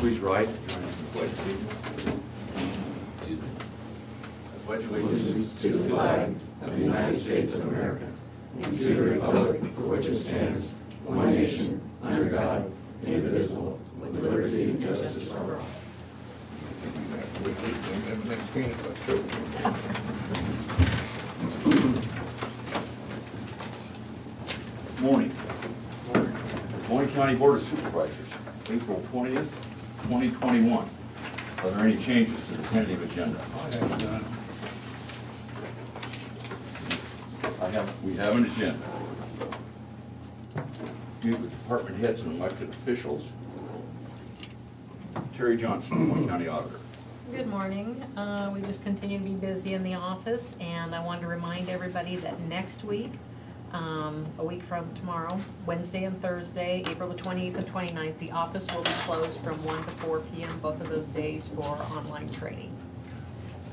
Please rise and join us in the pledge of allegiance. Excuse me. I pledge allegiance to the flag of the United States of America and to the republic for which it stands, one nation, under God, indivisible, with liberty and justice for all. Morning. Moines County Board of Supervisors, April 20th, 2021. Are there any changes to the tentative agenda? We have an agenda. Meet with department heads and elected officials. Terry Johnson, Moines County Auditor. Good morning. We just continue to be busy in the office, and I wanted to remind everybody that next week, a week from tomorrow, Wednesday and Thursday, April the 20th and 29th, the office will be closed from 1 to 4 p.m. both of those days for online training.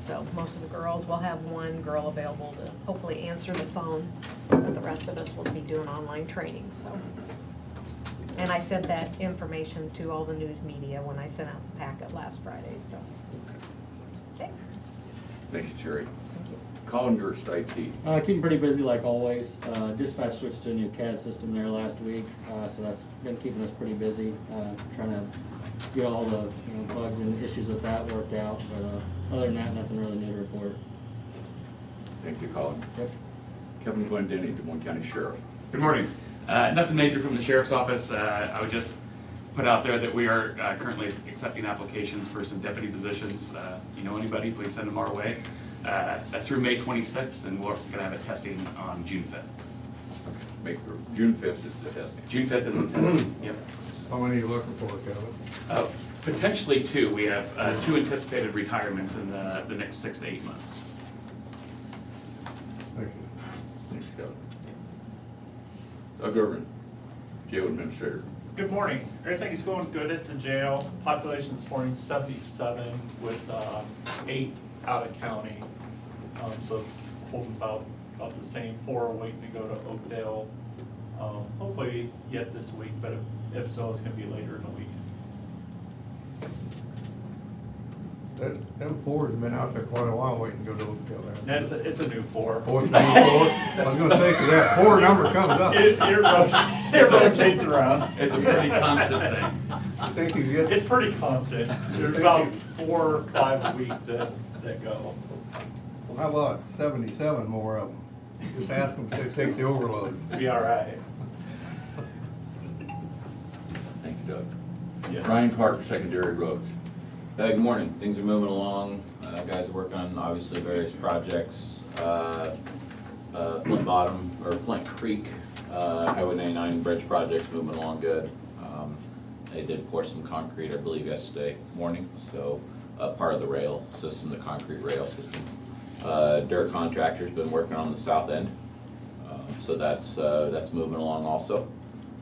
So most of the girls will have one girl available to hopefully answer the phone, but the rest of us will be doing online training, so. And I sent that information to all the news media when I sent out the packet last Friday, so. Okay, Thank you, Terry. thank you. Colin Gerst, IT. Keeping pretty busy like always. Dispatch switched to a new CAD system there last week, so that's been keeping us pretty busy, trying to get all the bugs and issues with that worked out. But other than that, nothing really new to report. Thank you, Colin. Yep. Kevin Glendenny, Des Moines County Sheriff. Good morning. Nothing major from the Sheriff's Office. I would just put out there that we are currently accepting applications for some deputy positions. You know anybody, please send them our way. That's through May 26th, and we're going to have it testing on June 5th. June 5th is the testing. June 5th is the testing, yep. How many are you looking for, Kevin? Potentially 2. We have 2 anticipated retirements in the next 6 to 8 months. Thank you. Thanks, Kevin. Doug Irvin, Jail Administrator. Good morning. Everything's going good at the jail. Population this morning 77 with 8 out of county. So it's holding about the same. 4 are waiting to go to Oakdale. Hopefully yet this week, but if so, it's gonna be later in the week. That M4's been out there quite a while waiting to go to Oakdale there. And it's a new 4. Oh, it's a new 4? I was gonna say, 'cause that 4 number comes up. It rotates around. It's a pretty constant thing. I think you get, It's pretty constant. There's about 4 or 5 a week that go. well, how about 77 more of them? Just ask them to take the overload. Be all right. Thank you, Doug. Yes. Ryan Carter, Secondary Roads. Good morning. Things are moving along. Guys are working on obviously various projects. Flint Bottom, or Flint Creek, Highway 99 bridge project's moving along good. They did pour some concrete, I believe, yesterday morning, so part of the rail system, the concrete rail system. Dirt contractor's been working on the south end, so that's moving along also.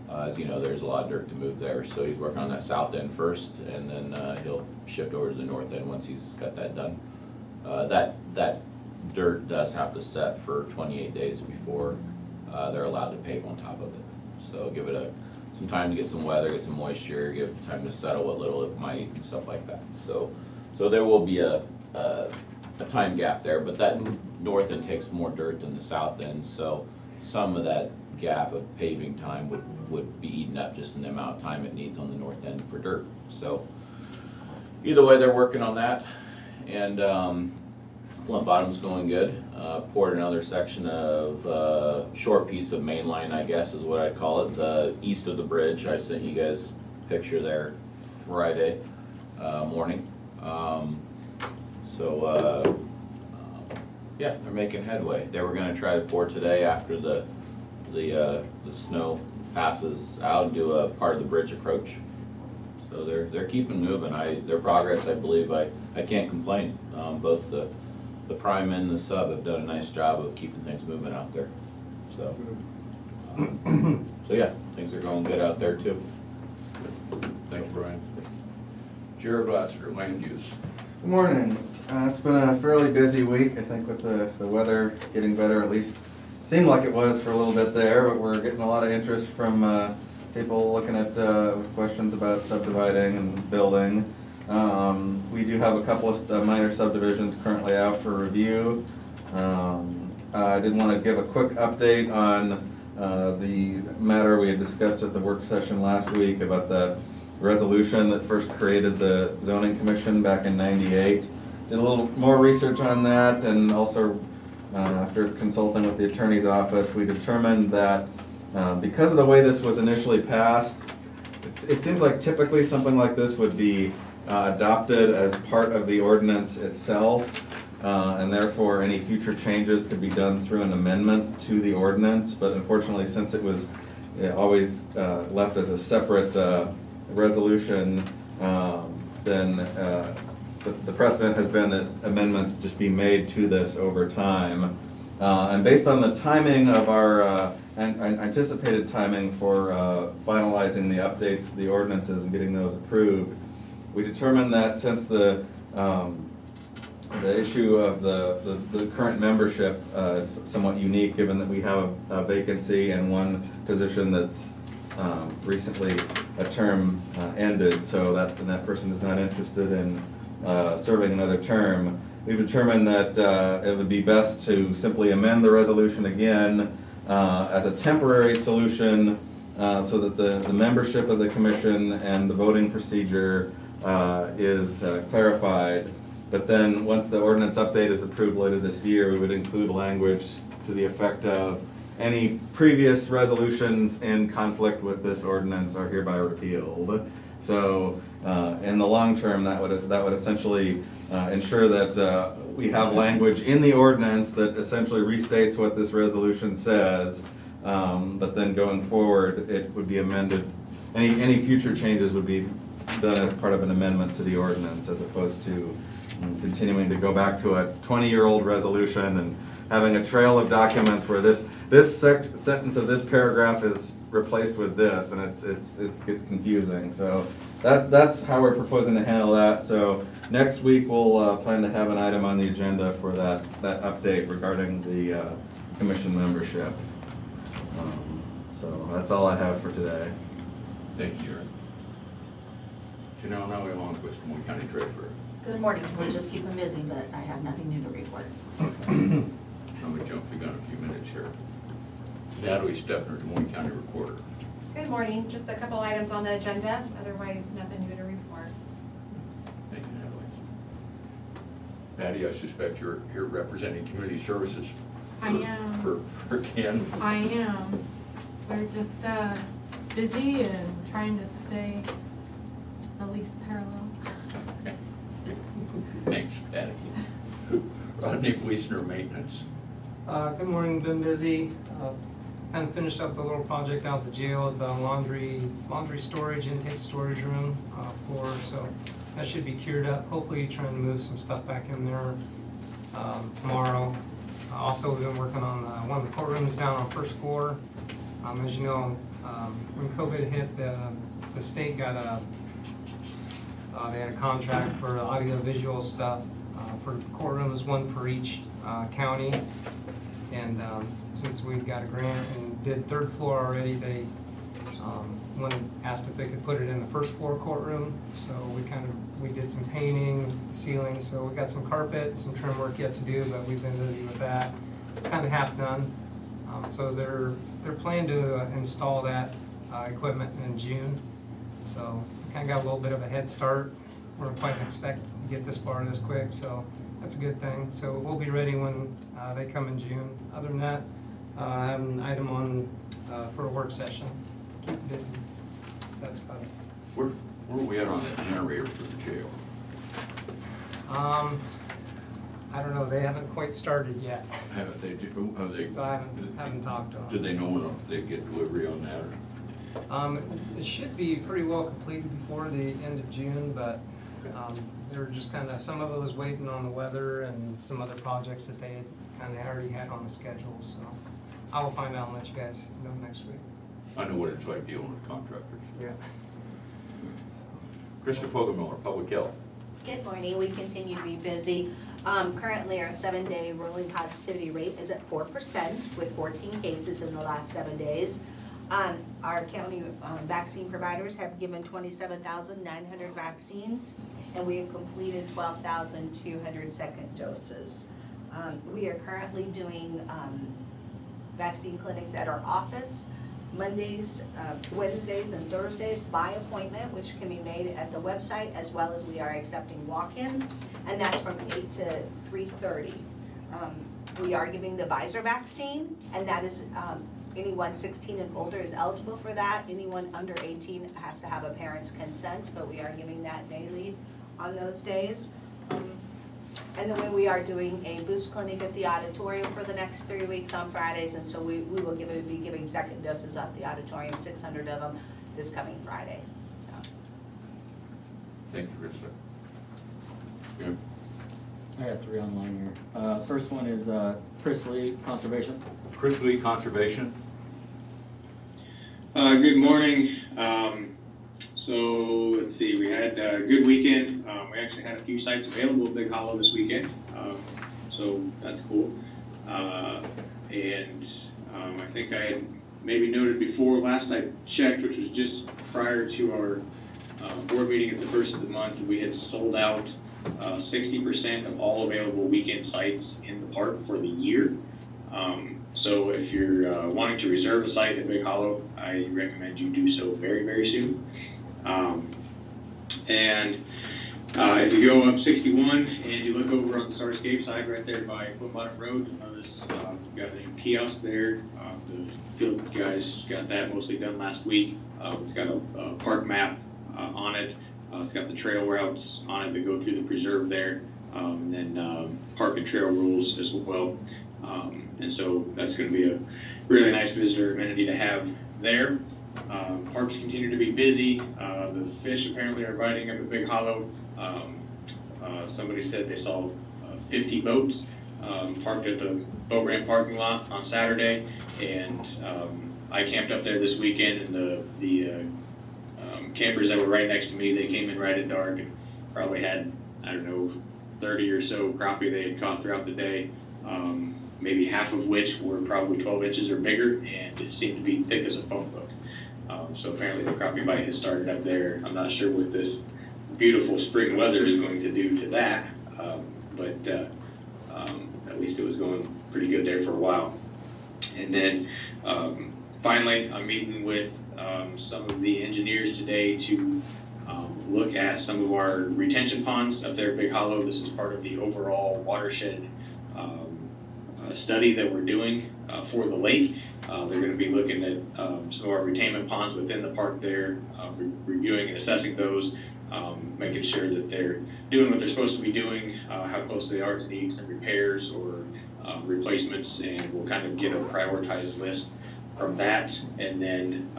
As you know, there's a lot of dirt to move there, so he's working on that south end first, and then he'll shift over to the north end once he's got that done. That dirt does have to set for 28 days before they're allowed to pave on top of it. So give it some time to get some weather, get some moisture, give time to settle what little it might, and stuff like that. So there will be a time gap there, but that north end takes more dirt than the south end, so some of that gap of paving time would be eaten up just in the amount of time it needs on the north end for dirt. So either way, they're working on that, and Flint Bottom's going good. Poured another section of short piece of main line, I guess is what I'd call it, east of the bridge. I sent you guys a picture there Friday morning. Yeah, they're making headway. They were going to try to pour today after the snow passes out and do a part of the bridge approach. So they're keeping moving. Their progress, I believe, I can't complain. Both the prime and the sub have done a nice job of keeping things moving out there. So yeah, things are going good out there too. Thank you, Brian. Jared Glasser, Land Use. Good morning. It's been a fairly busy week, I think, with the weather getting better, at least seemed like it was for a little bit there, but we're getting a lot of interest from people looking at questions about subdividing and building. We do have a couple of minor subdivisions currently out for review. I did want to give a quick update on the matter we had discussed at the work session last week about the resolution that first created the zoning commission back in '98. Did a little more research on that, and also after consulting with the attorney's office, we determined that because of the way this was initially passed, it seems like typically something like this would be adopted as part of the ordinance itself, and therefore any future changes could be done through an amendment to the ordinance. But unfortunately, since it was always left as a separate resolution, then the precedent has been that amendments just be made to this over time. And based on the timing of our anticipated timing for finalizing the updates to the ordinances and getting those approved, we determined that since the issue of the current membership is somewhat unique, given that we have a vacancy and one position that's recently a term ended, so that person is not interested in serving another term, we've determined that it would be best to simply amend the resolution again as a temporary solution so that the membership of the commission and the voting procedure is clarified. But then, once the ordinance update is approved later this year, we would include language to the effect of any previous resolutions in conflict with this ordinance are hereby repealed. So, in the long term, that would essentially ensure that we have language in the ordinance that essentially restates what this resolution says. But then going forward, it would be amended. Any future changes would be done as part of an amendment to the ordinance, as opposed to continuing to go back to a 20-year-old resolution and having a trail of documents where this sentence of this paragraph is replaced with this, and it gets confusing. So that's how we're proposing to handle that. So next week we'll plan to have an item on the agenda for that update regarding the commission membership. So that's all I have for today. Thank you, Eric. Janelle, now we want with Moines County Treasurer. Good morning. We'll just keep them busy, but I have nothing new to report. I'm gonna jump the gun a few minutes here. Natalie Steffner, Des Moines County Recorder. Good morning. Just a couple items on the agenda, otherwise nothing new to report. Thank you, Natalie. Patty, I suspect you're here representing Community Services. I am. For Ken. I am. We're just busy and trying to stay at least parallel. Thanks, Patty. Rodney Wiesner, Maintenance. Good morning, been busy. Kind of finished up the little project out at the jail, the laundry storage, intake storage room floor, so that should be cured up. Hopefully trying to move some stuff back in there tomorrow. Also, we've been working on one of the courtrooms down on first floor. As you know, when COVID hit, the state got they had a contract for audio-visual stuff for courtrooms, one for each county. And since we've got a grant and did third floor already, they asked if they could put it in the first floor courtroom. So we did some painting, sealing. So we got some carpet, some trim work yet to do, but we've been busy with that. It's kind of half done. So they're planning to install that equipment in June. So we kind of got a little bit of a head start. We weren't quite expecting to get this far this quick, so that's a good thing. So we'll be ready when they come in June. Other than that, I have an item on for a work session. Keep busy. That's about it. Where are we at on that generator for the jail? I don't know. They haven't quite started yet. Have they, So I haven't talked to them. Did they know when they get delivery on that? Or? It should be pretty well completed before the end of June, but they were just kind of, some of it was waiting on the weather and some other projects that they had kind of already had on the schedule, so I will find out and let you guys know next week. I know what it's like dealing with contractors. Yeah. Krista Fogelmiller, Public Health. Good morning. We continue to be busy. Currently, our 7-day rolling positivity rate is at 4% with 14 cases in the last 7 days. Our county vaccine providers have given 27,900 vaccines, and we have completed 12,200 second doses. We are currently doing vaccine clinics at our office, Mondays, Wednesdays, and Thursdays by appointment, which can be made at the website, as well as we are accepting walk-ins, and that's from 8 to 3:30. We are giving the Pfizer vaccine, and that is, anyone 16 and older is eligible for that. Anyone under 18 has to have a parent's consent, but we are giving that daily on those days. And then we are doing a boost clinic at the auditorium for the next 3 weeks on Fridays, and so we will be giving second doses at the auditorium, 600 of them this coming Friday, so. Thank you, Richard. Jim? I got 3 online here. First one is Chris Lee, Conservation. Chris Lee, Conservation. Good morning. So let's see, we had a good weekend. We actually had a few sites available at Big Hollow this weekend, so that's cool. And I think I had maybe noted before last I checked, which was just prior to our board meeting at the first of the month, we had sold out 60% of all available weekend sites in the park for the year. So if you're wanting to reserve a site at Big Hollow, I recommend you do so very, very soon. And if you go up 61 and you look over on the Starscape side right there by Foot Bottom Road, you've got a new kiosk there. The field guys got that mostly done last week. It's got a park map on it. It's got the trail routes on it that go through the preserve there, and then park and trail rules as well. And so that's going to be a really nice visitor amenity to have there. Parks continue to be busy. The fish apparently are biting up at Big Hollow. Somebody said they saw 50 boats parked at the boat ramp parking lot on Saturday, and I camped up there this weekend, and the campers that were right next to me, they came in right at dark and probably had, I don't know, 30 or so crappie they had caught throughout the day. Maybe half of which were probably 12 inches or bigger, and it seemed to be thick as a phone book. So apparently the crappie bite has started up there. I'm not sure what this beautiful spring weather is going to do to that, but at least it was going pretty good there for a while. And then finally, I'm meeting with some of the engineers today to look at some of our retention ponds up there at Big Hollow. This is part of the overall watershed study that we're doing for the lake. They're going to be looking at some of our retainment ponds within the park there, reviewing and assessing those, making sure that they're doing what they're supposed to be doing, how close they are to needing some repairs or replacements, and we'll kind of get a prioritized list from that, and then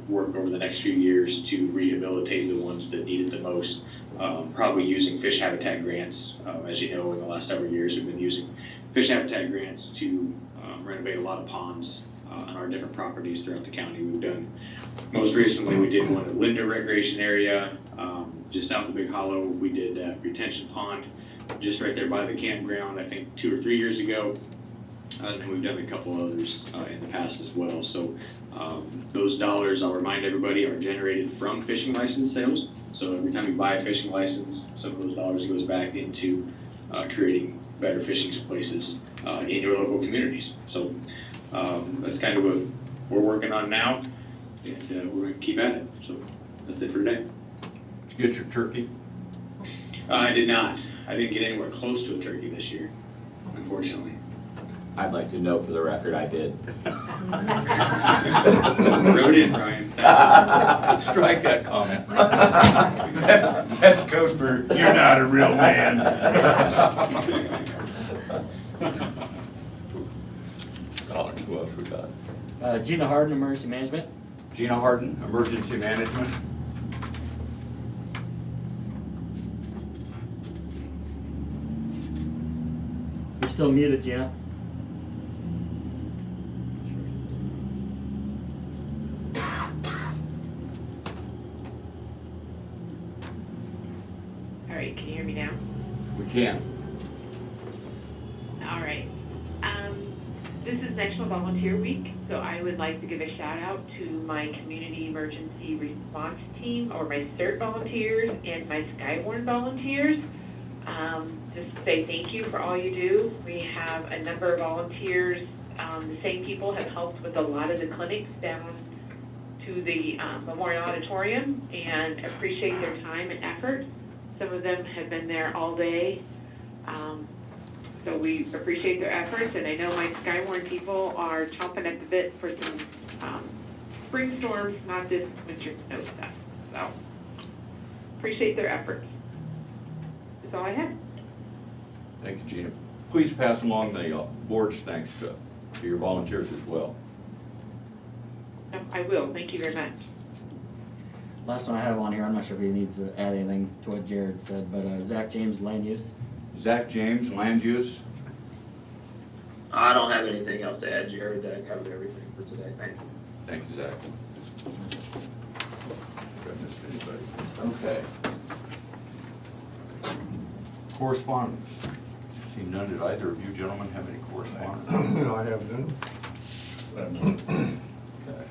work over the next few years to rehabilitate the ones that need it the most, probably using fish habitat grants. As you know, in the last several years, we've been using fish habitat grants to renovate a lot of ponds on our different properties throughout the county. We've done, most recently, we did one at Linda Recreation Area, just south of Big Hollow. We did that retention pond just right there by the campground, I think 2 or 3 years ago. And then we've done a couple others in the past as well. So those dollars, I'll remind everybody, are generated from fishing license sales. So every time you buy a fishing license, some of those dollars goes back into creating better fishing places in your local communities. So that's kind of what we're working on now, and we're going to keep at it. So that's it for today. Did you get your turkey? I did not. I didn't get anywhere close to a turkey this year, unfortunately. I'd like to know for the record, I did. Wrote in, Brian. Strike that comment. That's code for you're not a real man. Who else we got? Gina Harden, Emergency Management. Gina Harden, Emergency Management. You're still muted, Gina. All right, can you hear me now? We can. All right. This is National Volunteer Week, so I would like to give a shout out to my Community Emergency Response Team, or my CERT volunteers, and my Skyborn volunteers. Just to say thank you for all you do. We have a number of volunteers. The same people have helped with a lot of the clinics down to the Memorial Auditorium, and appreciate their time and effort. Some of them have been there all day. So we appreciate their efforts, and I know my Skywarn people are chomping at the bit for some spring storms, not this winter snow stuff. So appreciate their efforts. That's all I had. Thank you, Gina. Please pass along the board's thanks to your volunteers as well. I will. Thank you very much. Last one I have on here, I'm not sure if he needs to add anything to what Jared said, but Zach James, land use. Zach James, land use. I don't have anything else to add, Jared. I covered everything for today. Thank you. Thank you, Zach. Did I miss anybody? Okay. Correspondence. See none. Did either of you gentlemen have any correspondence? No, I have none. Okay.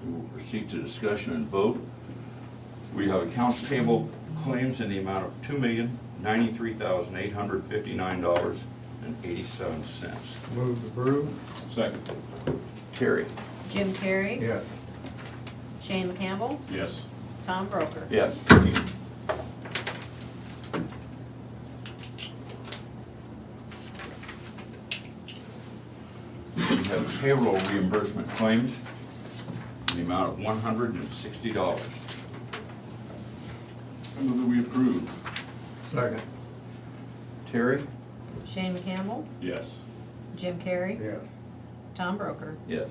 We will proceed to discussion and vote. We have accounts payable claims in the amount of $2,093,859.87. Move to approve. Second. Terry? Jim Terry. Yes. Shane Campbell. Yes. Tom Broker. Yes. We have payroll reimbursement claims in the amount of $160. I move that we approve. Second. Terry? Shane Campbell. Yes. Jim Carrey. Yes. Tom Broker. Yes.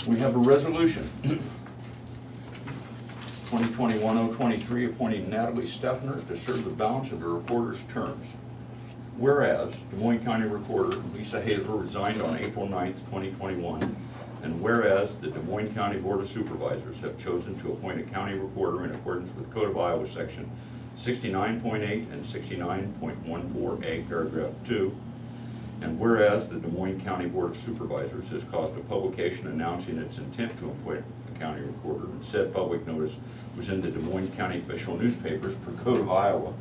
We have a resolution, 2021-023, appointing Natalie Steffner to serve the balance of the recorder's terms. Whereas Des Moines County Recorder Lisa Hazel resigned on April 9th, 2021, and whereas the Des Moines County Board of Supervisors have chosen to appoint a county recorder in accordance with Code of Iowa Section 69.8 and 69.14A, paragraph 2, and whereas the Des Moines County Board of Supervisors has caused a publication announcing its intent to appoint a county recorder, and said public notice was in the Des Moines County official newspapers per Code of Iowa,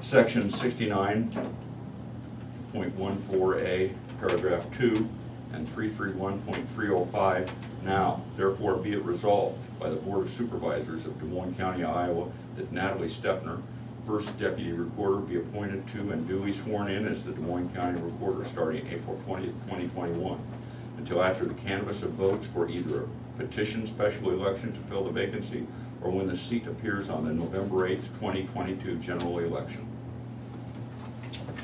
Section 69.14A, paragraph 2, and 331.305. Now, therefore, be it resolved by the Board of Supervisors of Des Moines County, Iowa, that Natalie Steffner, First Deputy Recorder, be appointed to and duly sworn in as the Des Moines County Recorder starting April 20th, 2021, until after the canvass of votes for either a petition special election to fill the vacancy or when the seat appears on the November 8th, 2022 general election.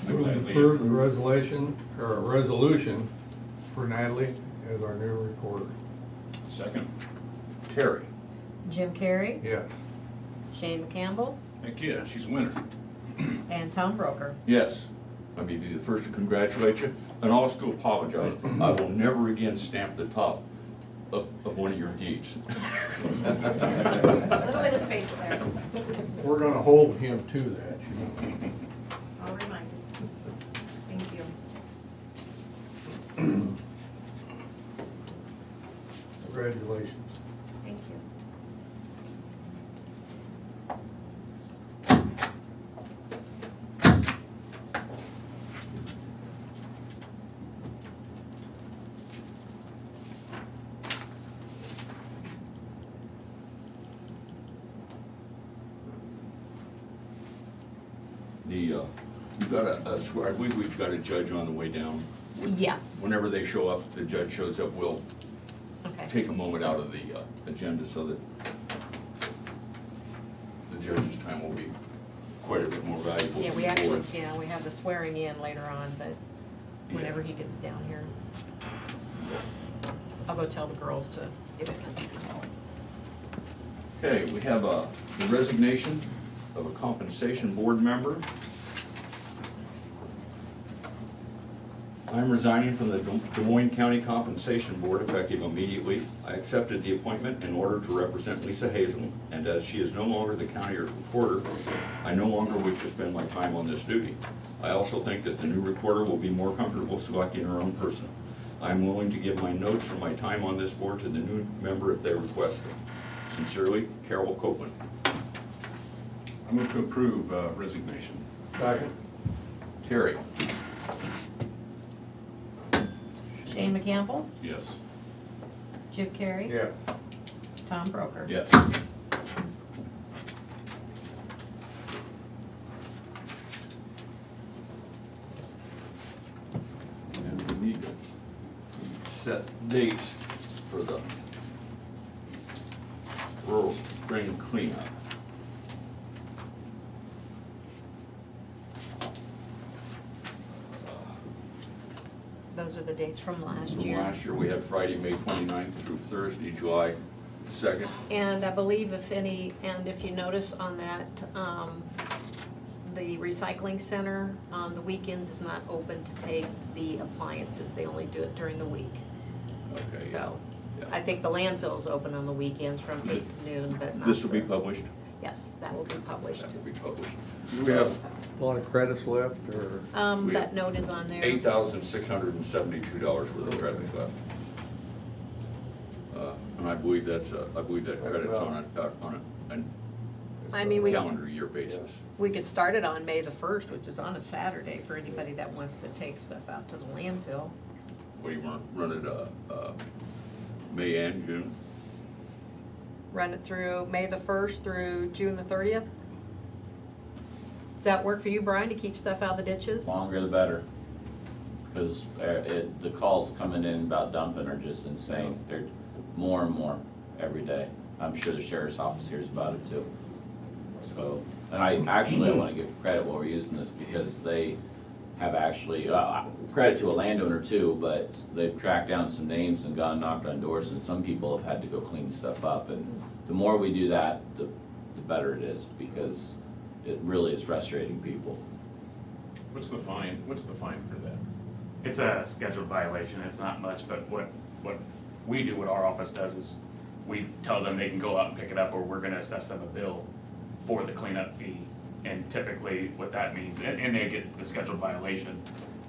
Move to approve the resolution for Natalie as our new recorder. Second. Terry? Jim Carrey. Yes. Shane Campbell. Heck yeah, she's a winner. And Tom Broker. Yes. Let me be the first to congratulate you and also to apologize. I will never again stamp the top of one of your deeds. A little bit of space there. We're gonna hold him to that. I'll remind you. Thank you. Congratulations. Thank you. You've got I believe we've got a judge on the way down. Yeah. Whenever they show up, the judge shows up, we'll Okay. take a moment out of the agenda so that the judge's time will be quite a bit more valuable. Yeah, to we the actually, board. yeah, we have the swearing in later on, but whenever he gets down here, I'll go tell the girls to give it. Okay, we have the resignation of a compensation board member. I'm resigning from the Des Moines County Compensation Board effective immediately. I accepted the appointment in order to represent Lisa Hazel, and as she is no longer the county recorder, I no longer wish to spend my time on this duty. I also think that the new recorder will be more comfortable selecting her own person. I'm willing to give my notes from my time on this board to the new member if they request it. Sincerely, Carol Copeland. I move to approve resignation. Second. Terry? Shane McCampbell, Yes. Jim Carrey. Yes. Tom Broker. Yes. And we need to set dates for the rural spring cleanup. Those are the dates from last From year. last year, we had Friday, May 29th through Thursday, July 2nd. And I believe if you notice on that, the recycling center on the weekends is not open to take the appliances. They only do it during the week. Okay. So, yeah. I think the landfill's open on the weekends from 8 to noon, but not. This will be the- published? Yes, that will be published. That will be published. Do we have A lot of credits left, or? We That have note is on there. $8,672 worth of credits left? And I believe that credit's on I mean, a calendar year basis. We could start it on May the 1st, which is on a Saturday for anybody that wants to take stuff out to the landfill. What do you want, run it, May and June? Run it through May the 1st through June the 30th? Does that work for you, Brian, to keep stuff out of the ditches? Longer the better. Because the calls coming in about dumping are just insane. They're more and more every day. I'm sure the sheriff's office hears about it too. So, and I want to give credit while we're using this because they have actually, credit to a landowner too, but they've tracked down some names and gone and knocked on doors, and some people have had to go clean stuff up. And the more we do that, the better it is, because it really is frustrating people. What's the fine for that? It's a scheduled violation, it's not much, but what we do, what our office does is we tell them they can go out and pick it up, or we're gonna assess them a bill for the cleanup fee. And typically what that means, and they get the scheduled violation,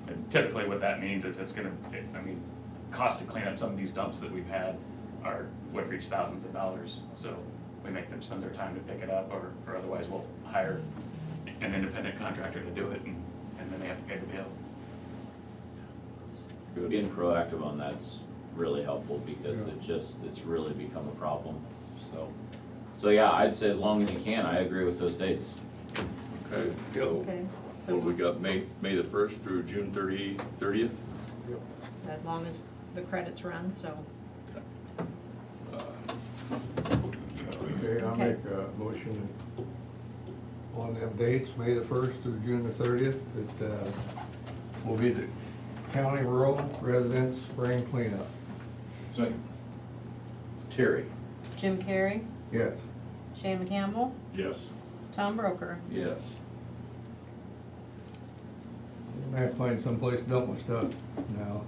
and typically what that means is cost to clean up some of these dumps that we've had would reach thousands of dollars. So we make them spend their time to pick it up, or otherwise we'll hire an independent contractor to do it, and then they have to pay the bill. Being proactive on that's really helpful because it's really become a problem. So yeah, I'd say as long as you can, I agree with those dates. Okay, so Okay, what we got, May the 1st through June 30th? as long as the credits run, so. Okay, I'll Okay. make a motion on them dates, May the 1st through June the 30th, that will be the county rural residents spring cleanup. Second. Terry? Jim Carrey, Yes. Shane McCampbell, Yes. Tom Broker. Yes. I have to find someplace to dump my stuff now.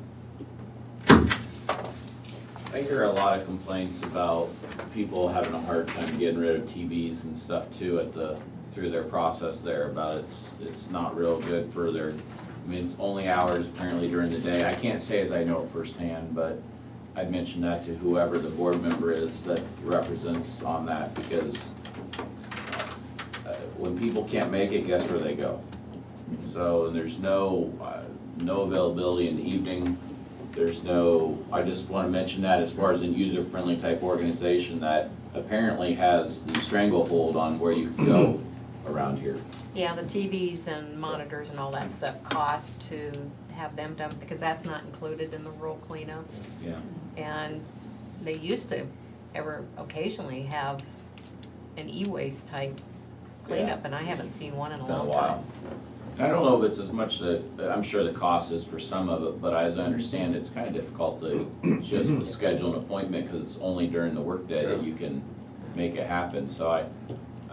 I hear a lot of complaints about people having a hard time getting rid of TVs and stuff too through their process there, about it's not real good for their, it's only hours apparently during the day. I can't say as I know it firsthand, but I'd mention that to whoever the board member is that represents on that, because when people can't make it, guess where they go? So there's no availability in the evening. I just want to mention that as far as a user-friendly type organization that apparently has the stranglehold on where you can go around here. Yeah, the TVs and monitors and all that stuff cost to have them done, because that's not included in the rural cleanup. Yeah. And they used to occasionally have an e-waste type cleanup, and I haven't seen one in a Been a long while. time. I don't know if it's as much I'm sure the cost is for some of it, but as I understand, it's kind of difficult to just to schedule an appointment because it's only during the workday that you can make it happen. So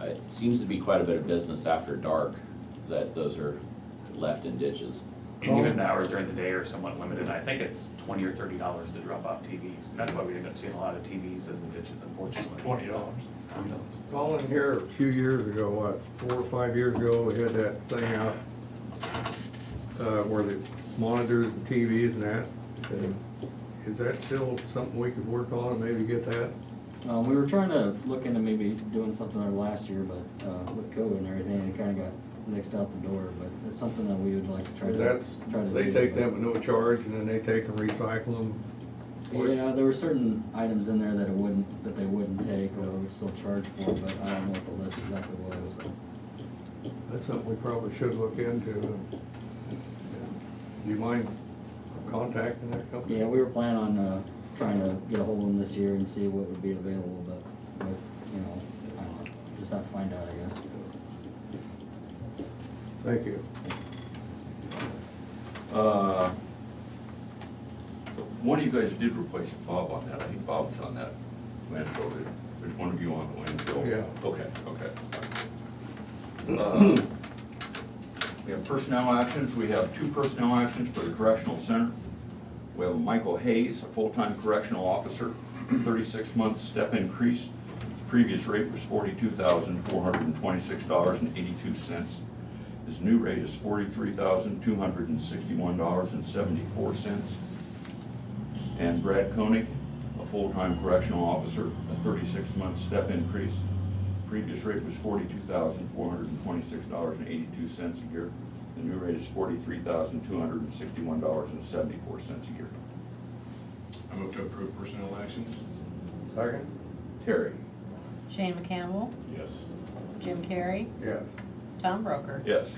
it seems to be quite a bit of business after dark that those are left in ditches. And even the hours during the day are somewhat limited. I think it's $20 or $30 to drop off TVs. And that's why we end up seeing a lot of TVs in the ditches, unfortunately. $20. $20. Colin, here a few years ago, what, 4 or 5 years ago, we had that thing out, where the monitors and TVs and that. Is that still something we could work on and maybe get that? We were trying to look into maybe doing something there last year, but, with COVID and everything, it kinda got mixed out the door, but it's something that we would like to try to do. They take them at no charge and then they take and recycle them? Yeah, there were certain items in there that they wouldn't take or would still charge for, but I don't know what the list exactly was, so. That's something we probably should look into. Do you mind contacting that company? Yeah, we were planning on, trying to get a hold of them this year and see what would be available, but with, I don't know, just have to find out, I guess. Thank you. One of you guys did replace Bob on that. I think Bob was on that landfill. There's one of you on the landfill. Yeah. Okay. We have personnel actions. We have 2 personnel actions for the correctional center. We have Michael Hayes, a full-time correctional officer, 36-month step increase. His previous rate was $42,426.82. His new rate is $43,261.74. And Brad Koenig, a full-time correctional officer, a 36-month step increase. Previous rate was $42,426.82 a year. The new rate is $43,261.74 a year. I move to approve personnel actions. Second? Terry? Shane McCampbell, Yes. Jim Carrey, Yes. Tom Broker. Yes.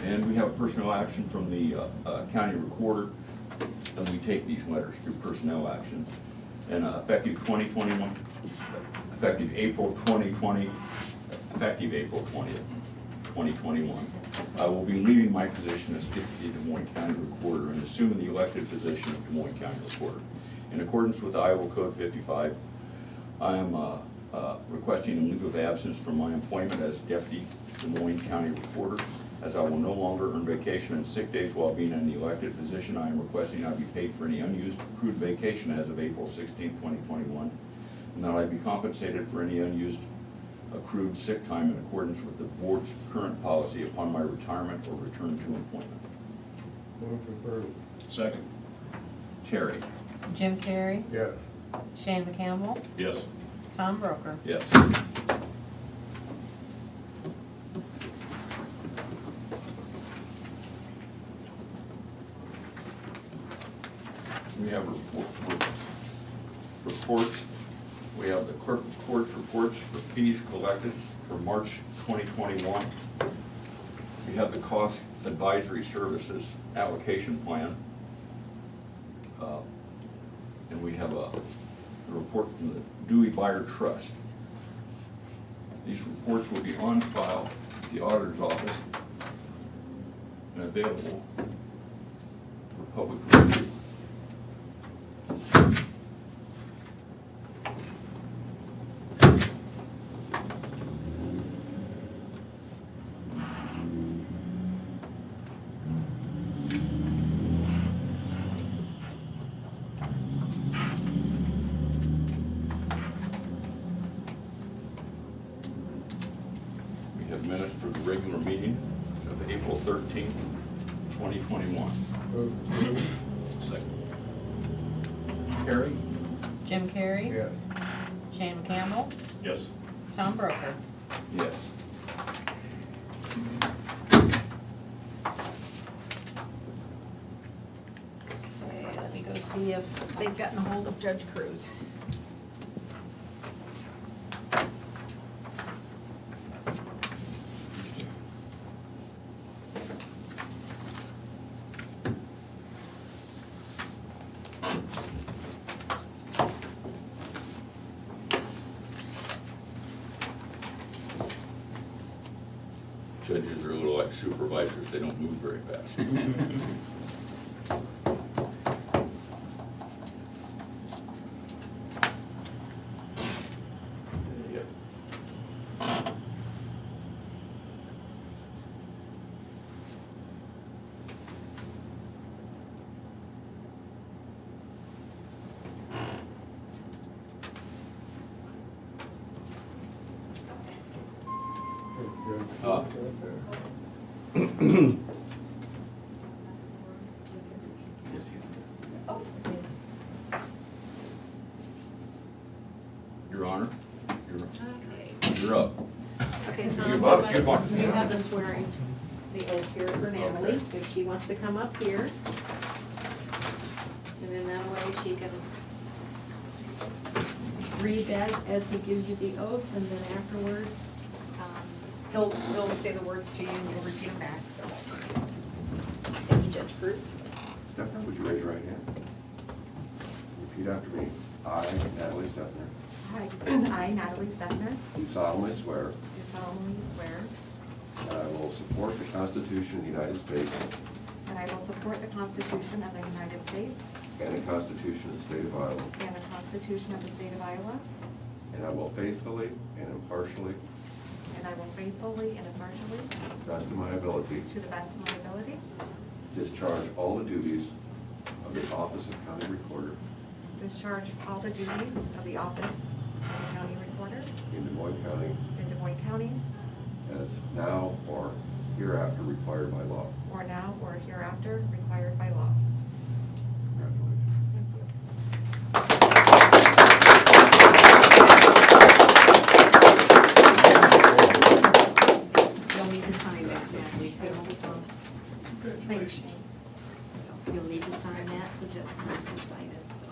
And we have a personnel action from the county recorder, and we take these letters through personnel actions. And effective April 2020, effective April 20th, 2021, I will be leaving my position as Deputy Des Moines County Recorder and assuming the elected position of Des Moines County Recorder. In accordance with Iowa Code 55, I am requesting a leave of absence from my employment as Deputy Des Moines County Recorder. As I will no longer earn vacation and sick days while being in the elected position, I am requesting I be paid for any unused accrued vacation as of April 16, 2021, and that I be compensated for any unused accrued sick time in accordance with the board's current policy upon my retirement or return to employment. Move to approve. Second. Terry? Jim Carrey, Yes. Shane McCampbell, Yes. Tom Broker. Yes. We have reports. We have the clerk of courts reports for fees collected for March 2021. We have the cost advisory services allocation plan. And we have a report from the Dewey Buyer Trust. These reports will be on file at the auditor's office and available for public review. Minutes for the regular meeting of April 13th, 2021. Move to approve. Second. Terry? Jim Carrey, Yes. Shane McCampbell, Yes. Tom Broker. Yes. Okay, let me go see if they've gotten a hold of Judge Cruz. Judges are a little like supervisors, they don't move very fast. Yes, you. Your Honor, Okay. you're up. Okay, Tom, You're up, you're up. you have the swearing, the oath here for Natalie, if she wants to come up here. And then that way she can read that as he gives you the oath, and then afterwards, he'll say the words to you and you'll repeat them back, so. Thank you, Judge Bruce. Stefner, would you raise your right hand? Repeat after me. I, Natalie Stefner, I, Natalie Stefner, do solemnly swear do solemnly swear that I will support the Constitution of the United States that I will support the Constitution of the United States and the Constitution of the State of Iowa, and the Constitution of the State of Iowa, and I will faithfully and impartially, and I will faithfully and impartially, to the best of my ability, to the best of my ability, discharge all the duties of the office of County Recorder discharge all the duties of the office of the County Recorder in Des Moines County in Des Moines County, as now or hereafter required by law. or now or hereafter required by law. Congratulations. You'll need to sign that, Natalie, too. Thanks. You'll need to sign that, so Judge Bruce can sign it, so.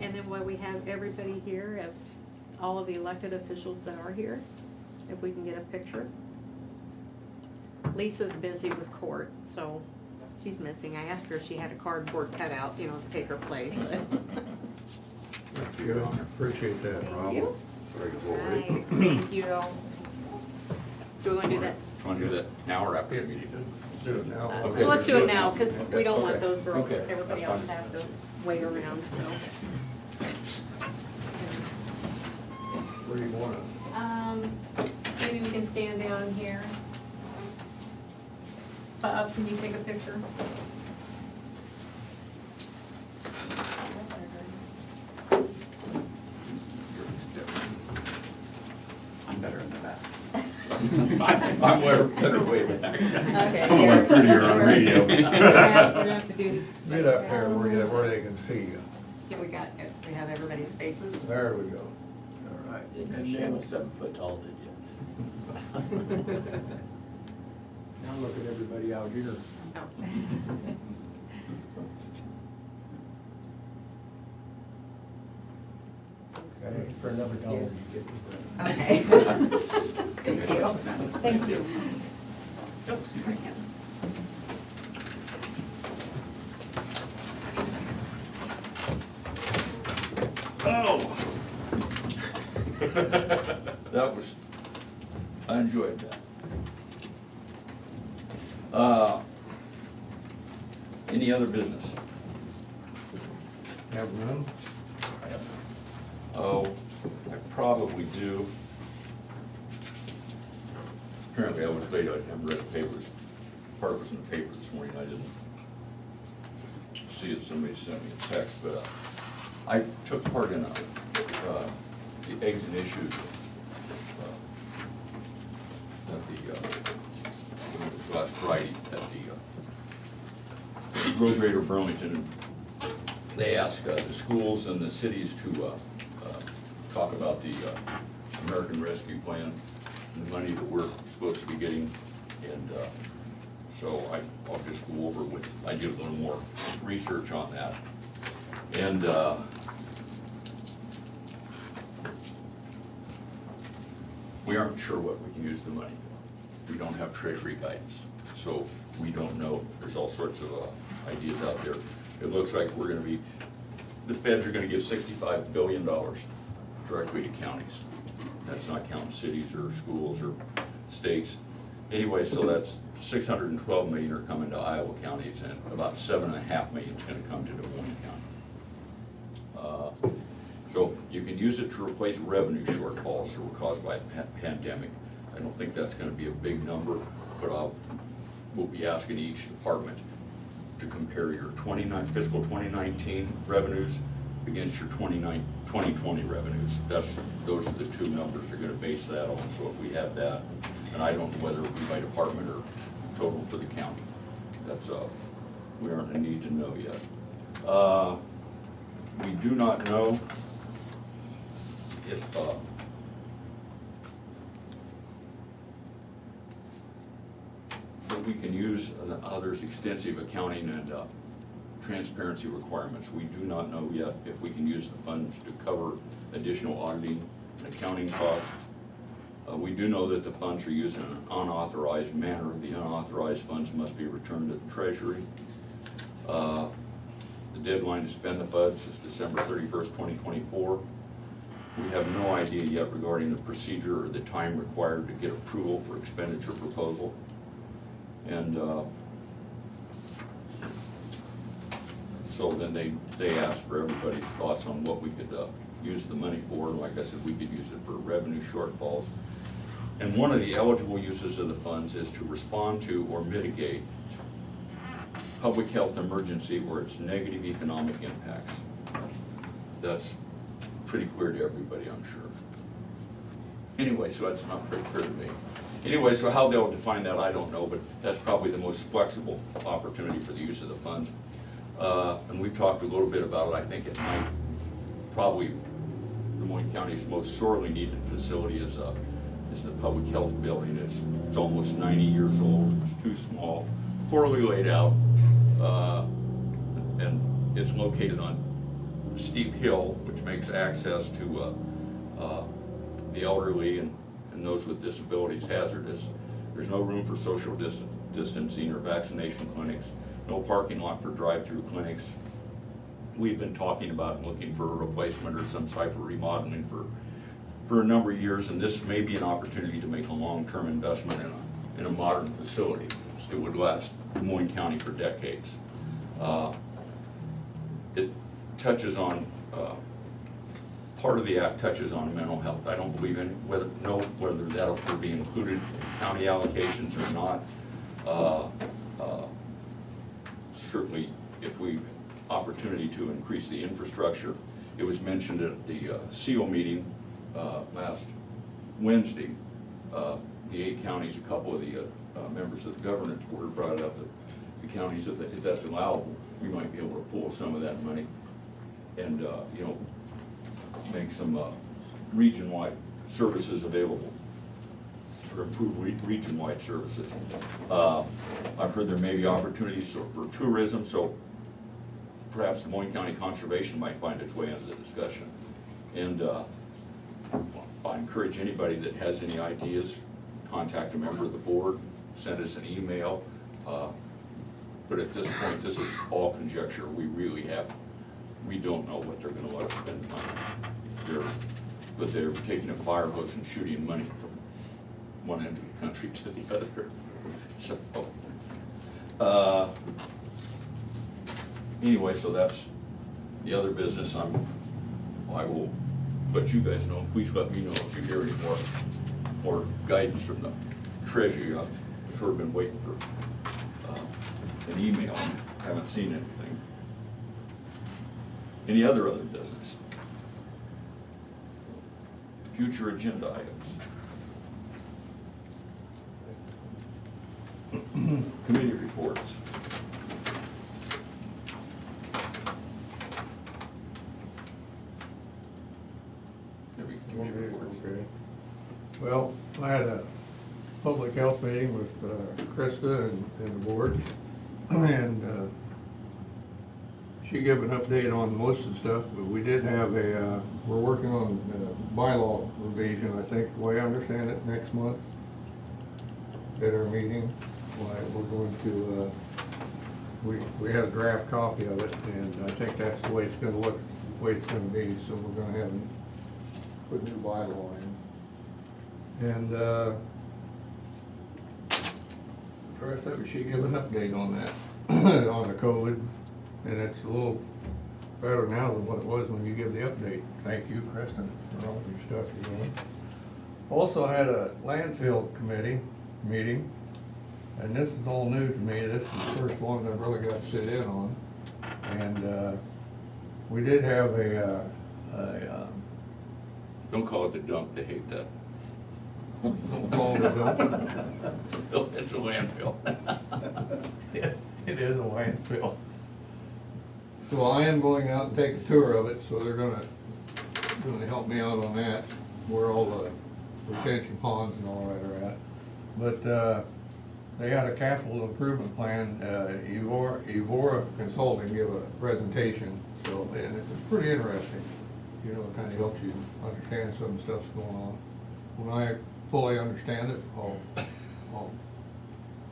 And then while we have everybody here, if all of the elected officials that are here, if we can get a picture. Lisa's busy with court, so she's missing. I asked her if she had a cardboard cutout, you know, to take her place, but. That's good, appreciate that, Thank Rob. you. Sorry to go All away. right, thank you. Do we want to do that? Want to do that now or after the meeting? Let's do it now. Okay. Well, let's do it now, because we don't want those girls, Okay. everybody else to have to wait around, so. Where do you want us? Maybe we can stand down here. Bob, can you take a picture? I'm better in the back. I'm better way back. Okay. I'm a lot prettier on radio. We're gonna have to do. Get up there where they can see you. Yeah, we have everybody's faces. There we go. All right. Didn't know she was 7 foot tall, did you? Now look at everybody out here. Oh. Okay, for another dollar, you get me. Okay. Thank you. Thank you. Oops, sorry. Oh! That was, I enjoyed that. Any other business? Have none? Oh, I probably do. Apparently I was late, I haven't read the papers. Part of it was in the paper this morning, I didn't see it, somebody sent me a text, but I took part in the eggs and issues at the last Friday at the Road Grader Burlington. And they asked the schools and the cities to talk about the American Rescue Plan and the money that we're supposed to be getting. And so I'll just go over with, I did a little more research on that. And we aren't sure what we can use the money for. We don't have treasury guidance, so we don't know. There's all sorts of ideas out there. It looks like we're gonna be, the feds are gonna give $65 billion directly to counties. That's not counting cities or schools or states. Anyway, so that's 612 million are coming to Iowa counties, and about 7.5 million is gonna come to Des Moines County. So you can use it to replace revenue shortfalls that were caused by the pandemic. I don't think that's gonna be a big number, but we'll be asking each department to compare your fiscal 2019 revenues against your 2020 revenues. Those are the two numbers you're gonna base that on, so if we have that, and I don't know whether it be by department or total for the county. That's, we aren't in need to know yet. We do not know if, that we can use others' extensive accounting and transparency requirements. We do not know yet if we can use the funds to cover additional auditing and accounting costs. We do know that the funds are used in an unauthorized manner. The unauthorized funds must be returned to the Treasury. The deadline to spend the funds is December 31st, 2024. We have no idea yet regarding the procedure or the time required to get approval for expenditure proposal. And so then they asked for everybody's thoughts on what we could use the money for. Like I said, we could use it for revenue shortfalls. And one of the eligible uses of the funds is to respond to or mitigate public health emergency or its negative economic impacts. That's pretty clear to everybody, I'm sure. Anyway, so that's not pretty clear to me. Anyway, so how they'll define that, I don't know, but that's probably the most flexible opportunity for the use of the funds. And we've talked a little bit about it. I think it might probably Des Moines County's most sorely needed facility is the public health building. It's almost 90 years old. It's too small, poorly laid out, and it's located on a steep hill, which makes access to the elderly and those with disabilities hazardous. There's no room for social distancing or vaccination clinics, no parking lot for drive-through clinics. We've been talking about looking for a replacement or some type of remodeling for a number of years, and this may be an opportunity to make a long-term investment in a modern facility. It would last Des Moines County for decades. It touches on part of the act touches on mental health. I don't believe whether that will be included in county allocations or not. Certainly, if we opportunity to increase the infrastructure. It was mentioned at the SEAL meeting last Wednesday. The 8 counties, a couple of the members of the governance board brought up that the counties, if that's allowable, we might be able to pull some of that money and make some region-wide services available, or improve region-wide services. I've heard there may be opportunities for tourism, so perhaps Des Moines County Conservation might find its way into the discussion. And I encourage anybody that has any ideas, contact a member of the board, send us an email. But at this point, this is all conjecture. We don't know what they're going to let us spend money. But they're taking a fire hose and shooting money from one end of the country to the other. So, anyway, so that's the other business. I will let you guys know. Please let me know if you hear any more guidance from the Treasury. I've sort of been waiting for an email. Haven't seen anything. Any other business? Future agenda items. Committee reports. Okay. Well, I had a public health meeting with Krista and the board, and she gave an update on most of the stuff, but we did have we're working on bylaw revision, I think, the way I understand it, next month at our meeting. We're going to, we had a draft copy of it, and I think that's the way it's gonna look, the way it's gonna be, so we're gonna have put a new bylaw in. And Chris, she gave an update on that, on the COVID, and it's a little better now than what it was when you give the update. Thank you, Kristen, for all your stuff you're doing. Also, I had a landfill committee meeting, and this is all new to me, this is the first one I've really got to sit in on. And, we did have Don't call it the dump, they hate that. don't call it a dump. It's a landfill. It is a landfill. So I am going out and take a tour of it, so they're gonna help me out on that, where all the retention ponds and all that are at. But, they had a capital improvement plan, Evora Consulting gave a presentation, so, and it was pretty interesting. You know, it kinda helps you understand some of the stuff's going on. When I fully understand it, I'll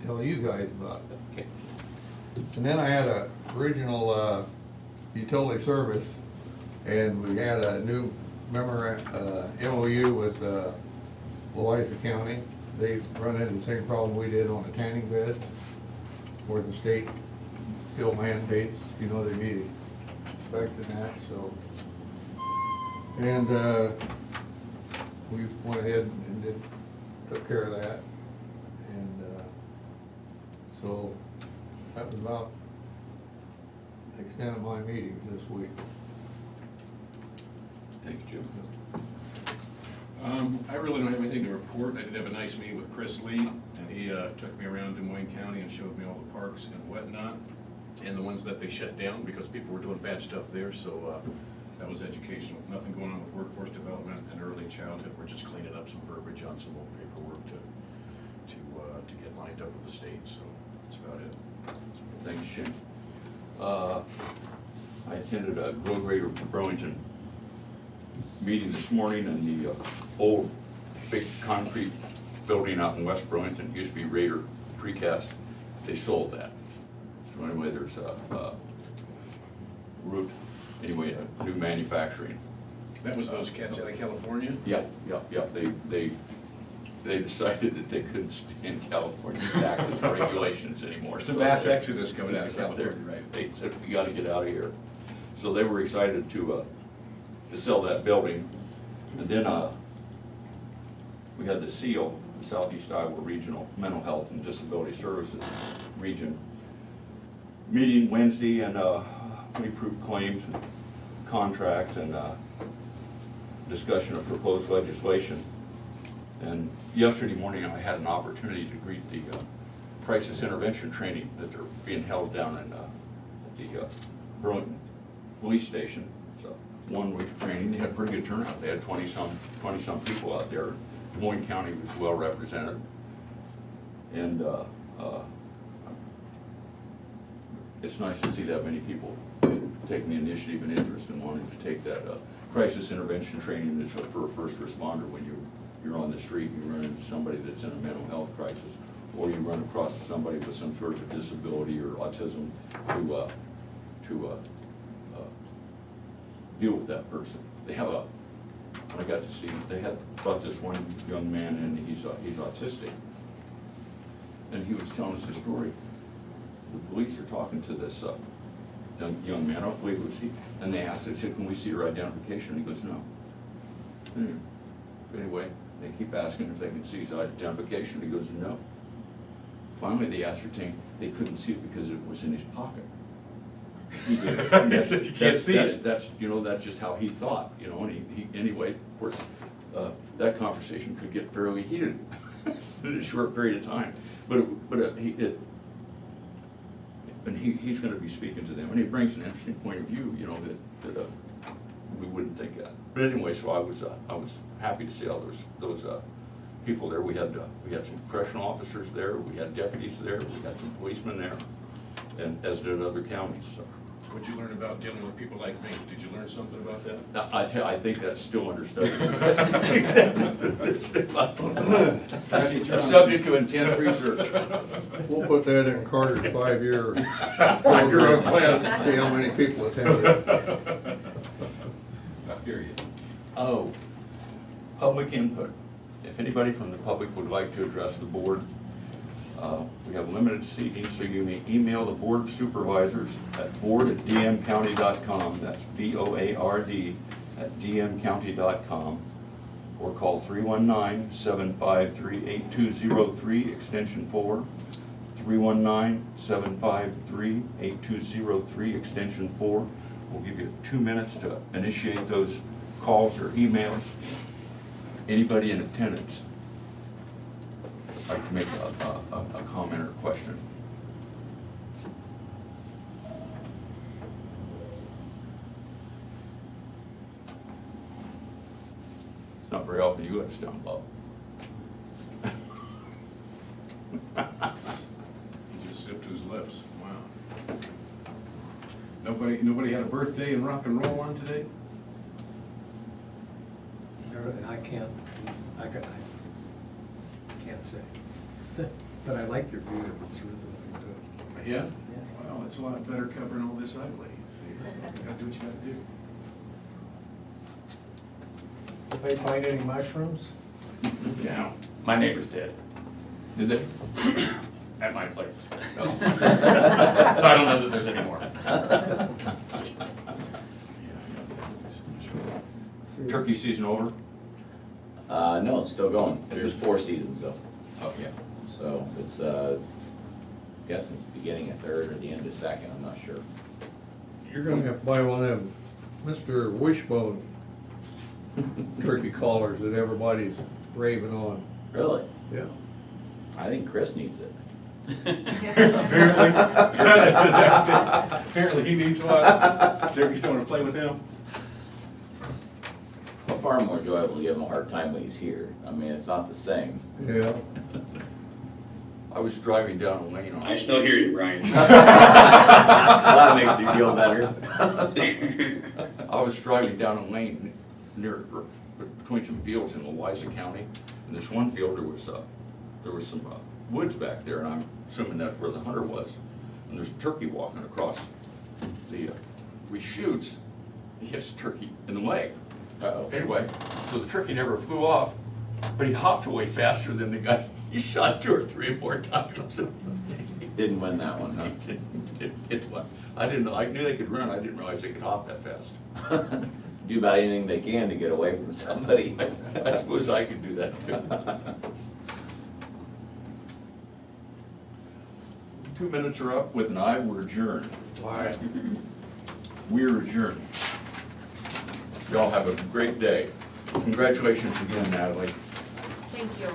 tell you guys about it. Okay. And then I had a regional, utility service, and we had a new MOU with, Louisa County. They run into the same problem we did on the tanning beds, where the state still mandates, you know, they be expecting that, so. And, we went ahead and took care of that. And, so that was about the extent of my meetings this week. Thank you, Jim. I really don't have anything to report. I did have a nice meeting with Chris Lee, and he took me around Des Moines County and showed me all the parks and whatnot, and the ones that they shut down because people were doing bad stuff there, so that was educational. Nothing going on with workforce development and early childhood. We're just cleaning up some verbiage on some old paperwork to get lined up with the state, so that's about it. Thank you, Shane. I attended a Grow Greater Burlington meeting this morning, and the old big concrete building out in West Burlington, used to be Raider Precast, they sold that. So anyway, there's a route, anyway, a new manufacturing. That was those cats out of California? Yeah. They decided that they couldn't stand California taxes and regulations anymore. It's a mass exodus coming out of California, right? They said, we gotta get out of here. So they were excited to sell that building. And then, we had the SEAL, Southeast Iowa Regional Mental Health and Disability Services Region meeting Wednesday, and, we approved claims and contracts and, discussion of proposed legislation. And yesterday morning, I had an opportunity to greet the crisis intervention training that they're being held down in at the Burlington Police Station. So 1 week of training, they had a pretty good turnout. They had 20-some people out there. Des Moines County was well represented. And it's nice to see that many people taking the initiative and interest in wanting to take that crisis intervention training that's for a first responder. When you're on the street, you run into somebody that's in a mental health crisis, or you run across somebody with some sort of a disability or autism to deal with that person. They have I got to see, they had brought this one young man in, he's autistic. And he was telling us a story. The police are talking to this young man, I don't believe it was he, and they asked, they said, can we see your identification? And he goes, no. Anyway, they keep asking if they can see his identification. He goes, no. Finally, they ascertained they couldn't see it because it was in his pocket. You can't see it. That's just how he thought, and he anyway, of course, that conversation could get fairly heated in a short period of time. And he's going to be speaking to them, and he brings an interesting point of view, that we wouldn't think of. But anyway, so I was happy to see all those people there. We had some correctional officers there, we had deputies there, we had some policemen there, and as did other counties. So. What'd you learn about dealing with people like me? Did you learn something about that? I think that's still understudied. A subject of intense research. We'll put that in Carter's 5-year Five-year plan. See how many people attend it. I hear you. Oh, public input. If anybody from the public would like to address the board, we have limited seating, so you may email the Board of Supervisors at board@dmcounty.com. That's BOARD@dmcounty.com, or call 319-753-8203, extension 4. 319-753-8203, extension 4. We'll give you 2 minutes to initiate those calls or emails. Anybody in attendance like to make a comment or question? It's not very often you understand, Bob. He just zipped his lips, wow. Nobody had a birthday in rock and roll on today? I can't say. But I like your beard, it's really looking good. Yeah? Well, it's a lot better covering all this ugly. See, so you gotta do what you gotta do. Did they find any mushrooms? Yeah. My neighbors did, Did they? at my place. So I don't know that there's any more. Turkey season over? No, it's still going. Is There's it? 4 seasons though. Oh, yeah. So it's, guessing it's beginning of 3rd or the end of 2nd, I'm not sure. You're gonna have to buy one of them Mr. Wishbone turkey collars that everybody's raving on. Really? Yeah. I think Chris needs it. Apparently. Apparently he needs one. Jerry's going to play with him. Well, far more enjoyable to give him a hard time when he's here. I mean, it's not the same. Yeah. I was driving down Wayne on. I still hear you, Brian. That makes you feel better. I was driving down a lane near, between some fields in Louisa County, and this one field, there was some woods back there, and I'm assuming that's where the hunter was. And there's a turkey walking across the, we shoots, he hits the turkey in the leg. Uh-oh. Anyway, so the turkey never flew off, but he hopped away faster than the guy he shot 2 or 3 more times. Didn't win that one, huh? Didn't get one. I didn't know, I knew they could run, I didn't realize they could hop that fast. Do about anything they can to get away from somebody. I suppose I could do that too. 2 minutes are up. With an aye, we're adjourned. Why? We're adjourned. Y'all have a great day. Congratulations again, Natalie. Thank you.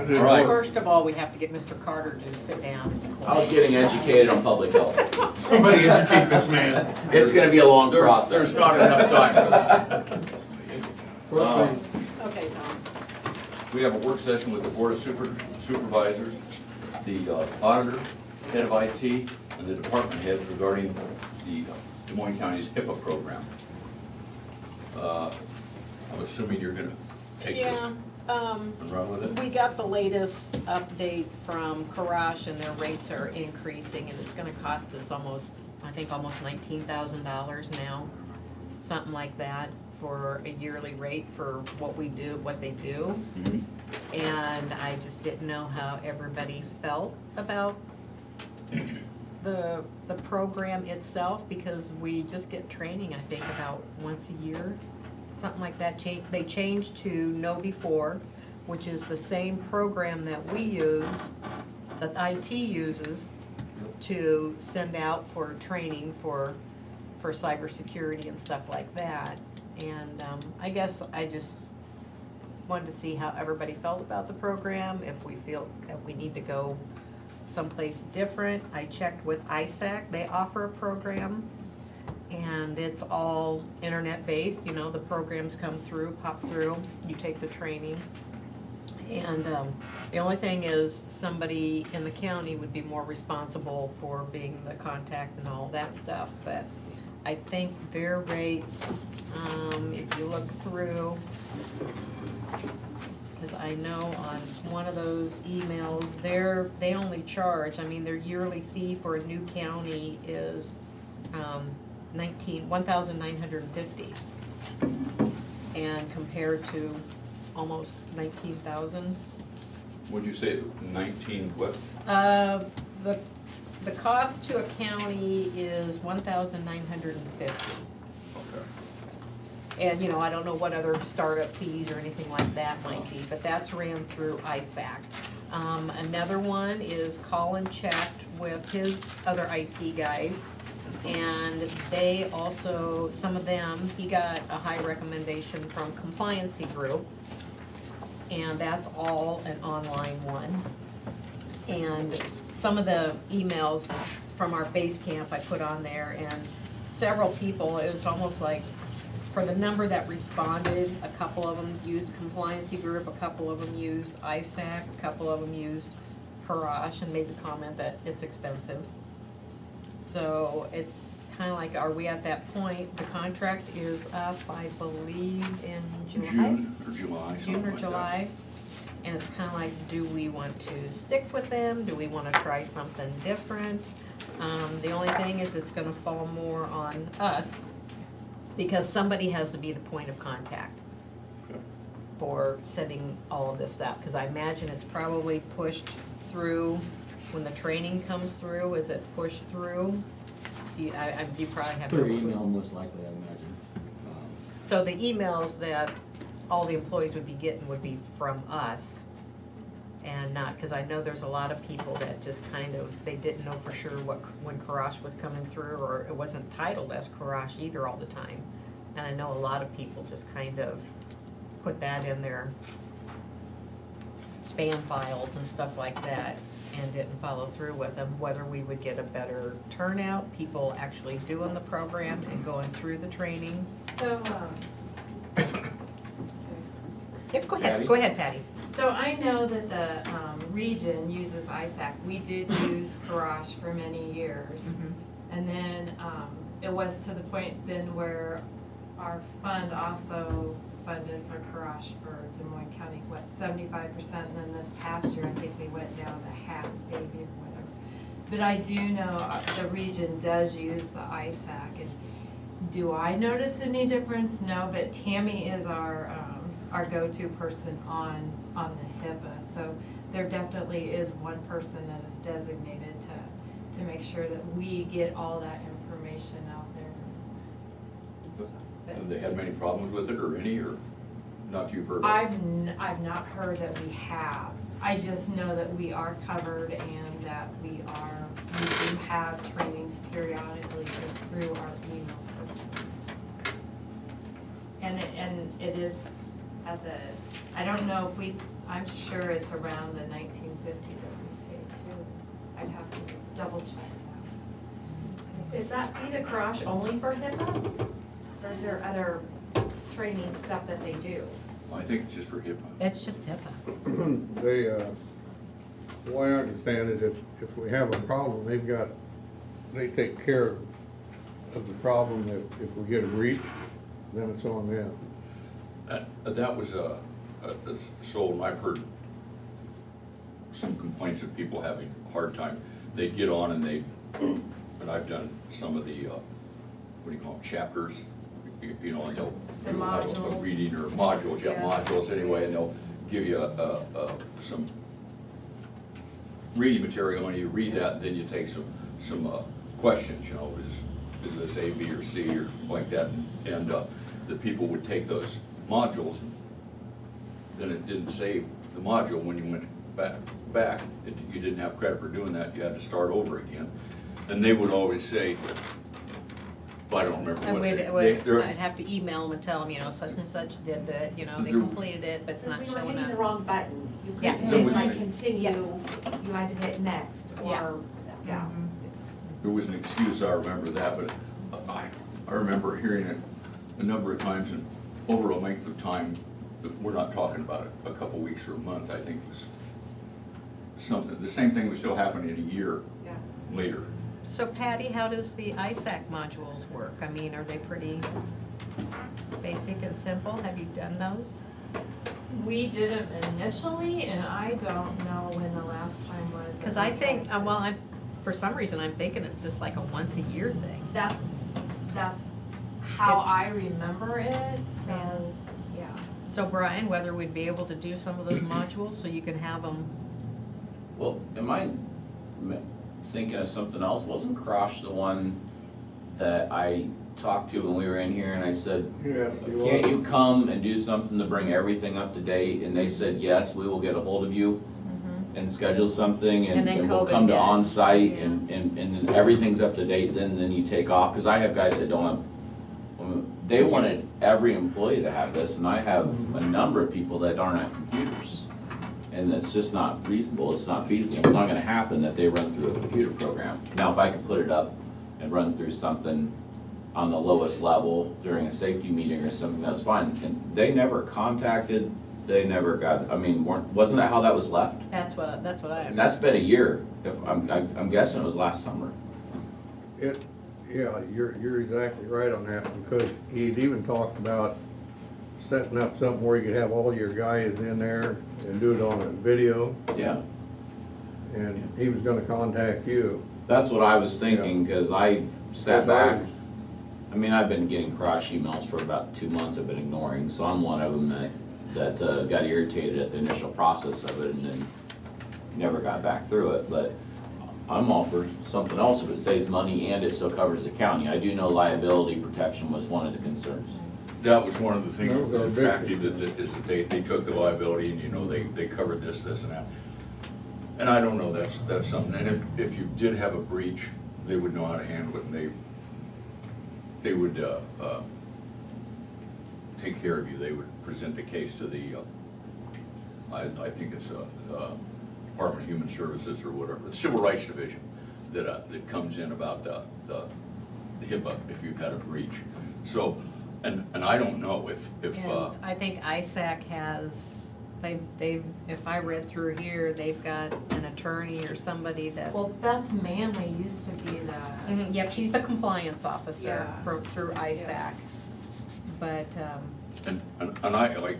didn't All right. work. First of all, we have to get Mr. Carter to sit down. I was getting educated on public health. Somebody educate this man. It's gonna be a long There's process. not enough time for that. Okay, Tom. We have a work session with the Board of Supervisors, the auditor, head of IT, and the department heads regarding the Des Moines County's HIPAA program. I'm assuming you're gonna take this Yeah, and run with it? we got the latest update from Karash and their rates are increasing and it's gonna cost us almost $19,000 now. Something like that for a yearly rate for what we do, what they do. Mhm. And I just didn't know how everybody felt about the program itself, because we just get training, I think, about once a year, something like that. They changed to Know Before, which is the same program that we use, that IT uses to send out for training for cybersecurity and stuff like that. And I guess I just wanted to see how everybody felt about the program, if we feel that we need to go someplace different. I checked with ISAC, they offer a program, and it's all internet-based, you know, the programs come through, pop through, you take the training. And the only thing is, somebody in the county would be more responsible for being the contact and all that stuff, but I think their rates, if you look through, because I know on one of those emails, they only charge, I mean, their yearly fee for a new county is $1,950. And compared to almost 19,000. Would you say 19 what? The cost to a county is $1,950. Okay. And, you know, I don't know what other startup fees or anything like that might be, but that's ran through ISAC. Another one is Colin checked with his other IT guys, and they also, some of them, he got a high recommendation from Compliancy Group, and that's all an online one. And some of the emails from our base camp I put on there, and several people, it was almost like, for the number that responded, a couple of them used Compliancy Group, a couple of them used ISAC, a couple of them used Parash, and made the comment that it's expensive. So it's kind of like, are we at that point? The contract is up, I believe, in July? June or July, something June or like that. July. And it's kind of like, do we want to stick with them? Do we want to try something different? The only thing is, it's gonna fall more on us, because somebody has to be the point of contact Okay. for sending all of this out, because I imagine it's probably pushed through when the training comes through. Is it pushed through? You probably have. Through email, most likely, I imagine. So the emails that all the employees would be getting would be from us, and not, because I know there's a lot of people that just kind of, they didn't know for sure when Karash was coming through, or it wasn't titled as Karash either all the time. And I know a lot of people just kind of put that in their spam files and stuff like that, and didn't follow through with them. Whether we would get a better turnout, people actually doing the program and going through the training. So, Yep, go ahead, Patty. So I know that the region uses ISAC. We did use Karash for many years. And then it was to the point then where our fund also funded for Karash for Des Moines County, 75%, and then this past year, I think we went down to half, maybe, or whatever. But I do know the region does use the ISAC, and do I notice any difference? No, but Tammy is our go-to person on the HIPAA, so there definitely is one person that is designated to make sure that we get all that information out there. Have they had many problems with it, or any, or not you've heard of? I've not heard that we have. I just know that we are covered and that we do have trainings periodically just through our email system. And it is at the, I don't know if I'm sure it's around the 1950 that we paid too. I'd have to double check that. Is that fee to Crush only for HIPAA? Or is there other training stuff that they do? I think it's just for HIPAA. It's just HIPAA. They, the way I understand it, if we have a problem, they take care of the problem. If we get a breach, then it's on them. That was so I've heard some complaints of people having a hard time. They'd get on and I've done some of the, what do you call them, chapters, you know, and they'll The do a modules. reading or modules, yeah, Yes. modules anyway, and they'll give you some reading material, and you read that, and then you take some questions, you know, is this A, B, or C, or like that, and the people would take those modules, and then it didn't save the module when you went back. You didn't have credit for doing that, you had to start over again. And they would always say, well, I don't remember And what they're. I'd have to email them and tell them, you know, such and such did that, you know, they There- completed it, but it's not Since we were showing hitting the up. wrong button, you Yeah. couldn't There hit was like a- continue, you had to hit next, Yeah. or, yeah. There was an excuse, I remember that, but I remember hearing it a number of times and over a length of time, that we're not talking about it, a couple weeks or a month, I think it was something, the same thing was still happening a year Yeah. later. So Patty, how does the ISAC modules work? I mean, are they pretty basic and simple? Have you done those? We did them initially, and I don't know when the last time was. that Because we I think, had to. well, for some reason, I'm thinking it's just like a once-a-year thing. That's how It's- I remember it, so, yeah. So Brian, whether we'd be able to do some of those modules so you can have them, Well, am I thinking of something else? Wasn't Crosh the one that I talked to when we were in here and I said, Yes, you can't are. you come and do something to bring everything up to date? And they said, yes, we will get a hold of you and schedule something And and then and we'll COVID come to hit. on-site Yeah. and then everything's up to date, then you take off. Cause I have guys that don't have, they wanted every employee to have this and I have a number of people that aren't have computers. And it's just not reasonable, it's not feasible, it's not gonna happen that they run through a computer program. Now, if I could put it up and run through something on the lowest level during a safety meeting or something, that's fine. And they never contacted, they never got, I mean, wasn't that how that was left? that's what I. And that's been a year, if, I'm guessing it was last summer. Yeah, you're exactly right on that, because he'd even talked about setting up something where you could have all your guys in there and do it on a video, Yeah, and he was gonna contact you. that's what I was thinking, cause I sat Because I back. was- I mean, I've been getting cross emails for about 2 months I've been ignoring, so I'm one of them that got irritated at the initial process of it and then never got back through it, but I'm all for something else if it saves money and it still covers the county. I do know liability protection was one of the concerns. That was one of the things that Those are was big. attractive, is that they took the liability and, you know, they covered this and that. And I don't know, that's something, and if you did have a breach, they would know how to handle it, and they would, take care of you, they would present the case to the, I think it's, Department of Human Services or whatever, the Civil Rights Division, that comes in about the HIPAA if you've had a breach. So, and I don't know if, And I think ISAC has, they've, if I read through here, they've got an attorney or somebody that. Well, Beth Manley used to be the. Yep, she's a compliance officer Yeah. through ISAC. But, and I, like,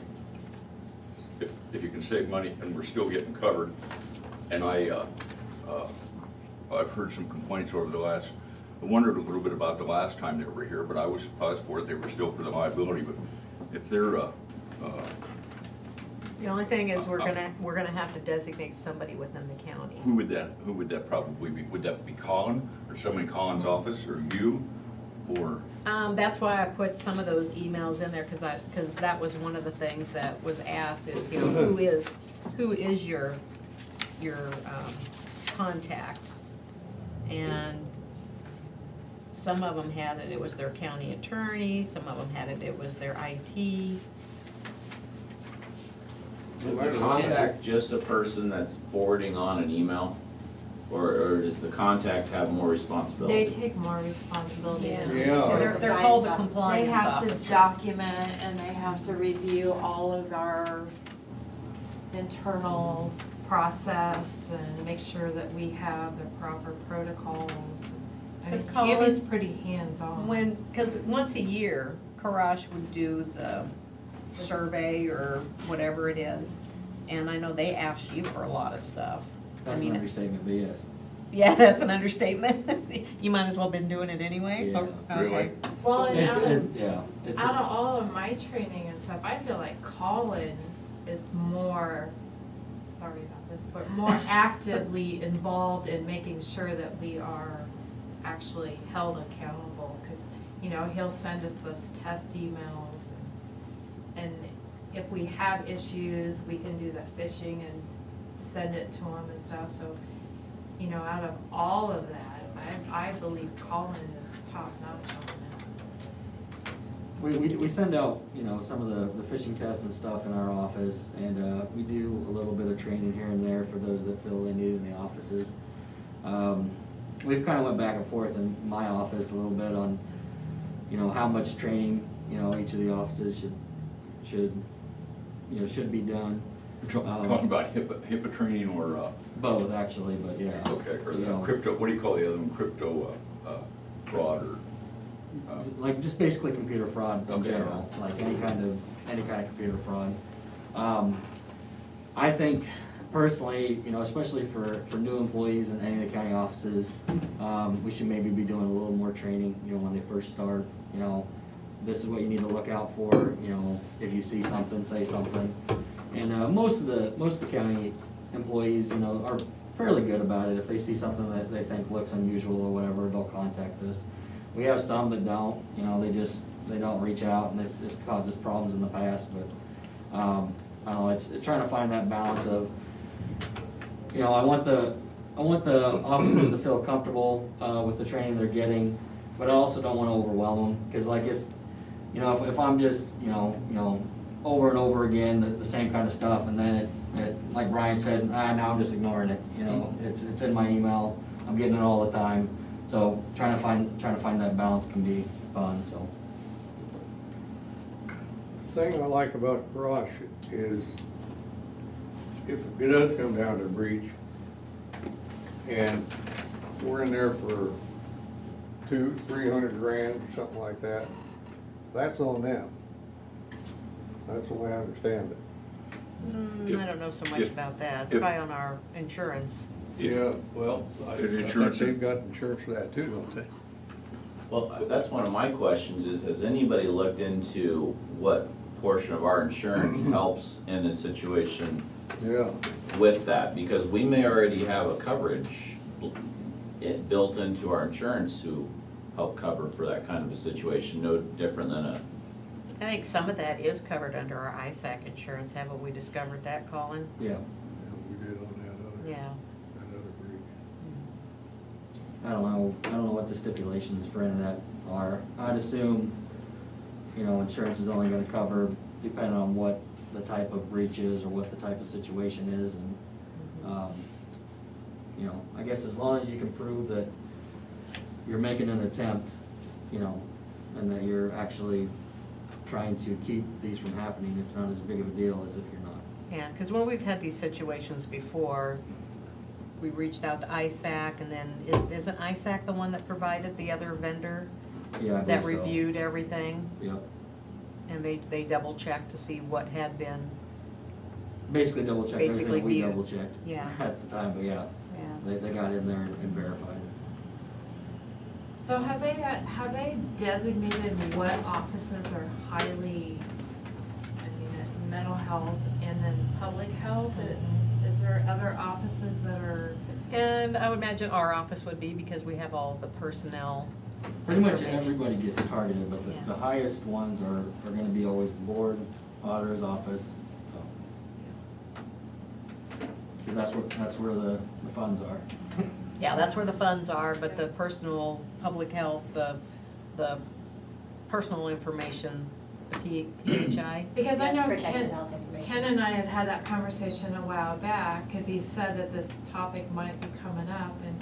if you can save money and we're still getting covered, and I've heard some complaints over the last, I wondered a little bit about the last time they were here, but I was for it, they were still for the liability, but if they're, the only thing is we're gonna have to designate somebody within the county. who would that probably be? Would that be Colin, or somebody in Colin's office, or you, or? That's why I put some of those emails in there, cause that was one of the things that was asked is, you know, who is your contact? And some of them had it was their county attorney, some of them had it was their IT. Is the contact just a person that's forwarding on an email? Or does the contact have more responsibility? They take more responsibility. Yeah. than Yeah. just- They're called the They compliance have officer. to document and they have to review all of our internal process and make sure that we have the proper protocols. I mean, 'Cause Colin, Tammy's pretty hands-on. because once a year, Karash would do the survey or whatever it is, and I know they ask you for a lot of stuff. I That's an mean, understatement, but yes. yeah, that's an understatement. You might as well been doing it anyway. Yeah. Oh, okay. Well, and It's, out it, of, yeah, it's, out of all of my training and stuff, I feel like Colin is more, sorry about this, but more actively involved in making sure that we are actually held accountable. Cause, you know, he'll send us those test emails and if we have issues, we can do the phishing and send it to him and stuff, so, you know, out of all of that, I believe Colin is top notch on that. we send out, you know, some of the phishing tests and stuff in our office, and, we do a little bit of training here and there for those that feel they need it in the offices. We've kinda went back and forth in my office a little bit on, you know, how much training, you know, each of the offices should be done. Talking about HIPAA training or, Both, actually, but yeah. okay, or You the know, crypto, what do you call the other one, crypto, fraud or? Like, just basically computer fraud in Okay. general, like any kind of computer fraud. I think personally, you know, especially for new employees in any of the county offices, we should maybe be doing a little more training, you know, when they first start, you know, this is what you need to look out for, you know, if you see something, say something. And, most of the county employees, you know, are fairly good about it. If they see something that they think looks unusual or whatever, they'll contact us. We have some that don't, you know, they don't reach out, and it's causes problems in the past, but, I don't know, it's trying to find that balance of, you know, I want the officers to feel comfortable, with the training they're getting, but I also don't wanna overwhelm them, cause like if I'm just, you know, over and over again, the same kind of stuff, and then it, like Brian said, now I'm just ignoring it, you know, it's in my email, I'm getting it all the time, so trying to find that balance can be fun, so. The thing I like about Garage is if it does come down to a breach and we're in there for $200,000-300,000 or something like that, that's on them. That's the way I understand it. I don't know so much if- about that. if- Probably on our insurance. Yeah, well, I think Insurance- they've got insurance for that too, don't they? Well, that's one of my questions is, has anybody looked into what portion of our insurance helps in a situation Yeah. with that? Because we may already have a coverage built into our insurance to help cover for that kind of a situation, no different than a, I think some of that is covered under our ISAC insurance. Haven't we discovered that, Colin? Yeah, Yeah, we did on that Yeah. other breach. I don't know what the stipulations for any of that are. I'd assume, you know, insurance is only gonna cover depending on what the type of breach is or what the type of situation is, and, you know, I guess as long as you can prove that you're making an attempt, you know, and that you're actually trying to keep these from happening, it's not as big of a deal as if you're not. Yeah, because when we've had these situations before, we reached out to ISAC, and then isn't ISAC the one that provided the other vendor Yeah, I that believe so. reviewed everything? Yep. And they double checked to see what had been, Basically double checked Basically everything we viewed. double checked. Yeah. At the time, but yeah, yeah. they got in there and verified. So have they designated what offices are highly, mental health and then public health? Is there other offices that are? And I would imagine our office would be, because we have all the personnel. Pretty much information. everybody gets targeted, but Yeah. the highest ones are gonna be always the board, auditor's office, so. Cause that's where the funds are. Yeah, that's where the funds are, but the personal, public health, the personal information the PHI? Because I Yeah, know protected health information. Ken and I had that conversation a while back, cause he said that this topic might be coming up, and,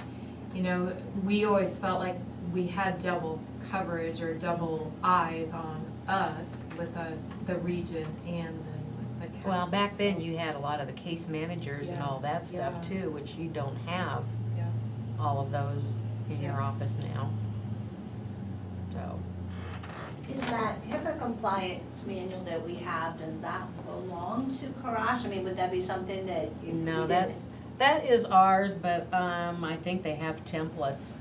you know, we always felt like we had double coverage or double eyes on us with the region and then with the county. Well, back then so- you had a lot of the case managers and Yeah. all that stuff Yeah. too, which you don't have Yeah. all of those in your Yeah. office now. So, Is that HIPAA compliance manual that we have, does that belong to Karash? I mean, would that be something that if we no, didn't- that is ours, but, I think they have templates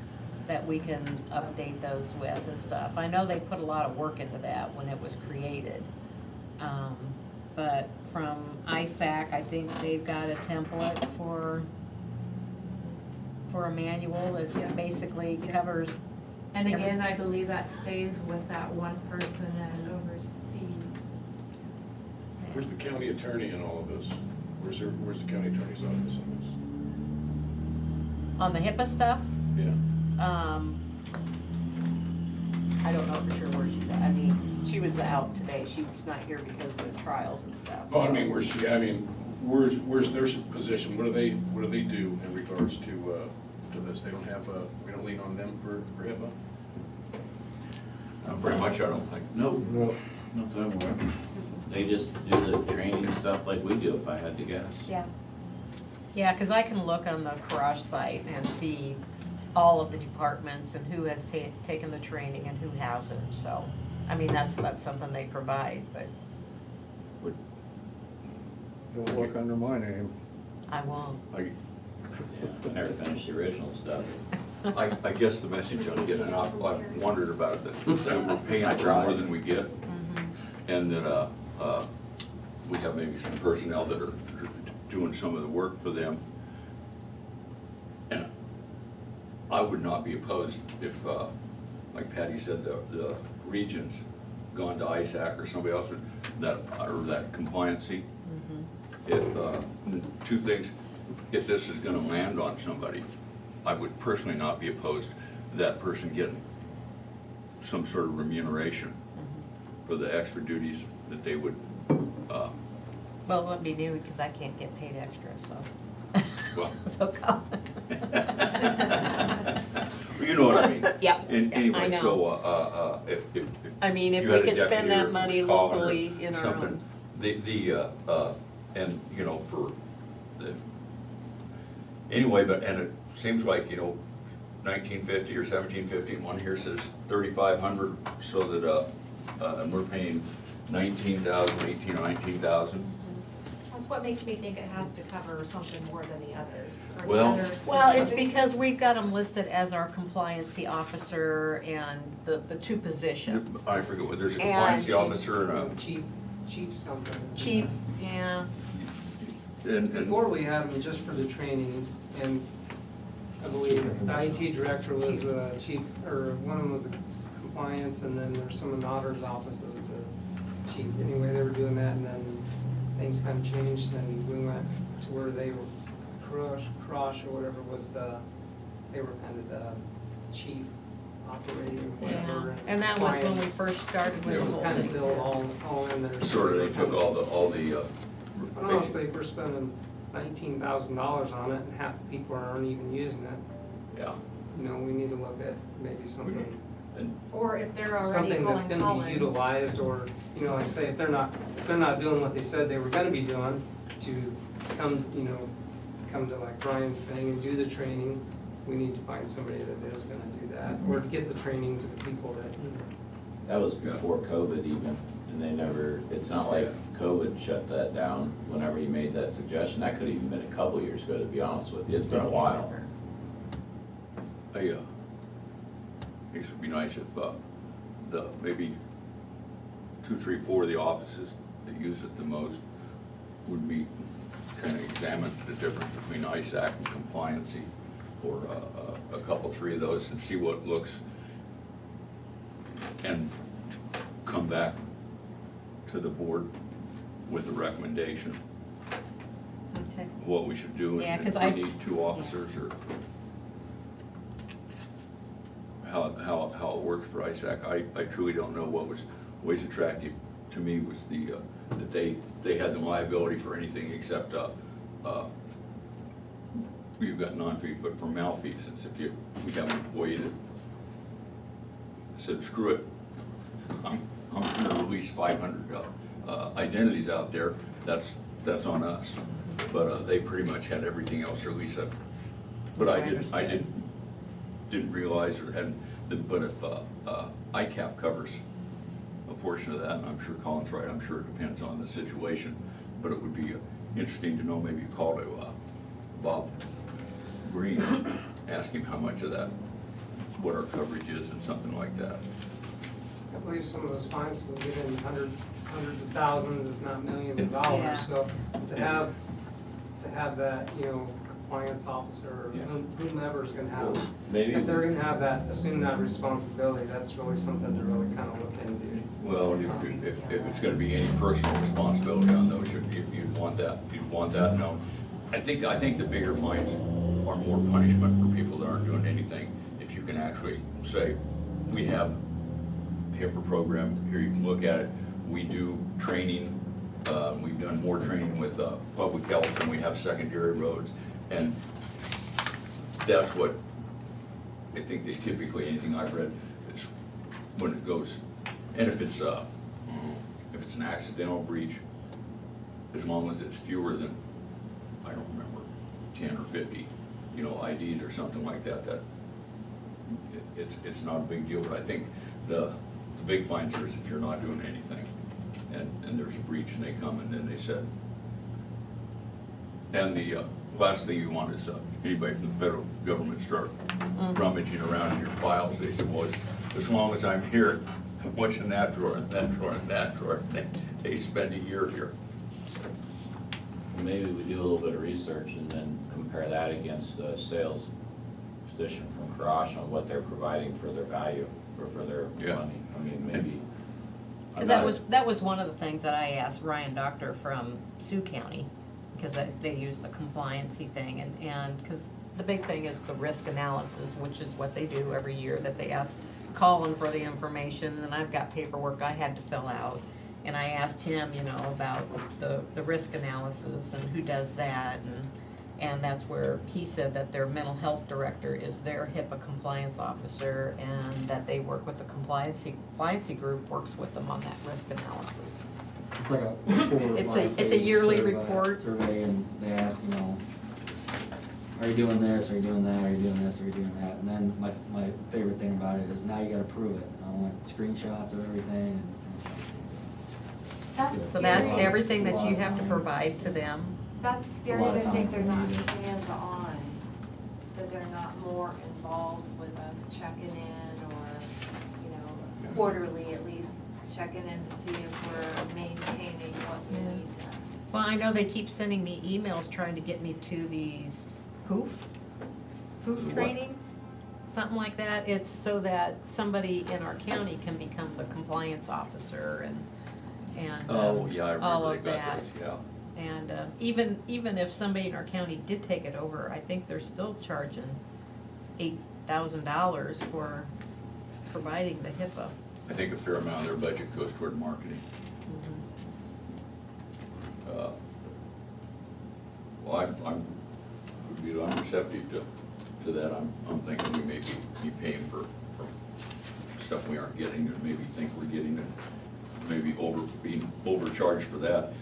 that we can update those with and stuff. I know they put a lot of work into that when it was created. But from ISAC, I think they've got a template for a manual that Yeah. basically covers. And again, I believe that stays with that one person that oversees. Where's the county attorney in all of this? Where's the county attorney's office on On the HIPAA stuff, this? Yeah. I don't know for sure where she's at. I mean, she was out today. She was not here because of the trials and stuff. Oh, I mean, where's their position? What do they do in regards to this? They don't have, we don't lean on them for HIPAA? Very much, I don't think. No, No, not that I'm aware of. They just do the training stuff like we do, if I had to guess. Yeah. Yeah, because I can look on the Karash site and see all of the departments and who has taken the training and who hasn't, so, I mean, that's something they provide, but don't look under my name. I won't. Yeah, I never finished the original stuff. I guess the message I'm getting, and I've wondered about it, that we're paying I for tried. more than we get, and that, we have maybe some personnel that are doing some of the work for them. And I would not be opposed if, like Patty said, the region's gone to ISAC or somebody else, that compliancy. If, two things, if this is gonna land on somebody, I would personally not be opposed to that person getting some sort of remuneration for the extra duties that they would, Well, it wouldn't be new because I can't get paid extra, so. well, So come. you know what I mean. Yep, And I anyway, know. so, if I mean, if you we had a could spend deputy that or money Colin or locally in our something, own. And, you know, for the, anyway, and it seems like, 1950 or 1750, and one here says 3,500, so that, and we're paying 19,000, 18 or 19,000. That's what makes me think it has to cover something more than the others. Or the Well- others Well, it's specific. because we've got them listed as our compliancy officer and the two positions. I forget what, there's a And compliance chief. officer and Chief something. Chief, yeah, and Before we had them just for the training, and I believe the IT director was the chief, or one of them was a compliance, and then there's some in the auditor's office that was the chief. Anyway, they were doing that, and then things kind of changed, and we went to where they were, Crush or whatever was they were kind of the chief operating, yeah. whatever. And that was when we compliance. first started with It the was whole kind of thing. built all in there. sort of, they took all the, But honestly, we're spending $19,000 on it, and half the people aren't even using it. yeah. You know, we need to look at maybe something, Or if they're already something that's calling gonna be Colin. utilized, or, like I say, if they're not doing what they said they were gonna be doing, to come to like Brian's thing and do the training, we need to find somebody that is gonna do that, or to get the training to the people that, That was before COVID even, and they never, it's not like COVID shut that down whenever you made that suggestion. That could have even been a couple years ago, to be honest with you. It's been a while. I think it would be nice if, maybe 2, 3, 4 of the offices that use it the most would meet, kind of examine the difference between ISAC and compliancy, or a couple, 3 of those, and see what looks, and come back to the board with a recommendation, Okay. what we should do, Yeah, and 'cause if I- we need 2 officers, or how it works for ISAC. I truly don't know what was always attractive to me was that they had the liability for anything except, you've got non-fee, but for malfeasance, if we have an employee that said, screw it, I'm gonna release 500 identities out there, that's on us. But they pretty much had everything else, or at least but I didn't realize or hadn't, but if ICAP covers a portion of that, and I'm sure Colin's right, I'm sure it depends on the situation, but it would be interesting to know, maybe a call to Bob Green, ask him how much of that, what our coverage is and something like that. I believe some of those fines can get in hundreds of thousands, if not millions of dollars, Yeah. so to have that, compliance officer, Yeah. whomever's gonna have, Maybe if they're gonna have that, assume that responsibility, that's really something to really kind of look into. Well, if it's gonna be any personal responsibility on those, you'd want that known. I think the bigger fines are more punishment for people that aren't doing anything. If you can actually say, we have a HIPAA program, here you can look at it, we do training, we've done more training with public health than we have secondary roads, and that's what I think they typically, anything I've read, is when it goes, and if it's an accidental breach, as long as it's fewer than, I don't remember, 10 or 50, IDs or something like that, it's not a big deal, but I think the big fines are if you're not doing anything, and there's a breach and they come and then they said, and the last thing you want is anybody from the federal government start rummaging around in your files. They said, well, as long as I'm here, what's in that drawer and that drawer and that drawer, they spend a year here. Maybe we do a little bit of research and then compare that against the sales position from Corosh on what they're providing for their value or for their money. I mean, maybe. That was one of the things that I asked Ryan Doctor from Sioux County, because they use the compliancy thing, and because the big thing is the risk analysis, which is what they do every year, that they ask Colin for the information, and I've got paperwork I had to fill out. And I asked him, about the risk analysis and who does that, and that's where he said that their mental health director is their HIPAA compliance officer, and that they work with the compliancy group, works with them on that risk analysis. It's like a It's a yearly report. survey, and they ask, are you doing this, are you doing that, are you doing this, are you doing that? And then my favorite thing about it is now you gotta prove it. I want screenshots of everything. So that's everything that you have to provide to them. That's scary to think they're not hands-on, that they're not more involved with us checking in or, quarterly at least, checking in to see if we're maintaining what we need to. Well, I know they keep sending me emails trying to get me to these hoof trainings, something like that. It's so that somebody in our county can become the compliance officer and Oh, yeah, I all remember of they got that. those, yeah. And even if somebody in our county did take it over, I think they're still charging $8,000 for providing the HIPAA. I think a fair amount of their budget goes toward marketing. Well, I'm receptive to that. I'm thinking we may be paying for stuff we aren't getting, and maybe think we're getting it, maybe being overcharged for that.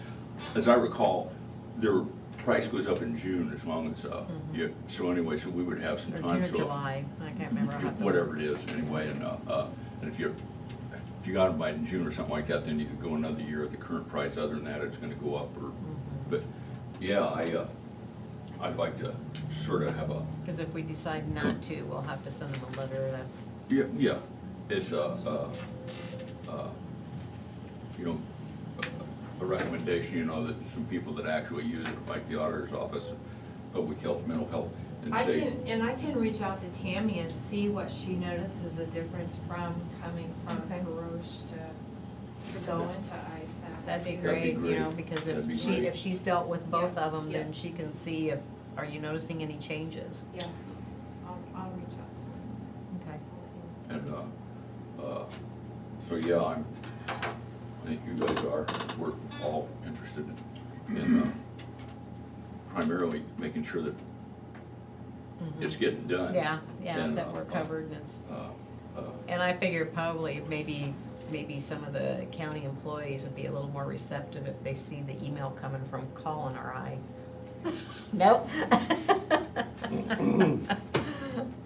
As I recall, their price goes up in June as long as, so anyway, so we would have some Or time. June or So if- July, I can't remember. I'll have to- whatever it is anyway, and if you got them by in June or something like that, then you could go another year at the current price. Other than that, it's gonna go up, or, but, yeah, I'd like to sort of have a, Because if we decide not to, we'll have to send them a letter that, yeah, it's a recommendation, that some people that actually use it, like the auditor's office, public health, mental health, and I say, can reach out to Tammy and see what she notices a difference from coming from Caroche to go into ISAC. that'd be That'd be great, great. because That'd be if great. she's dealt with both of them, then Yeah. she can see are you noticing any changes? Yeah, I'll reach out to her. Okay. and, so yeah, I think you guys are. We're all interested in primarily making sure that it's getting done. Yeah, And, that we're covered, and it's, uh, and I figure probably maybe some of the county employees would be a little more receptive if they see the email coming from Colin or I. Nope.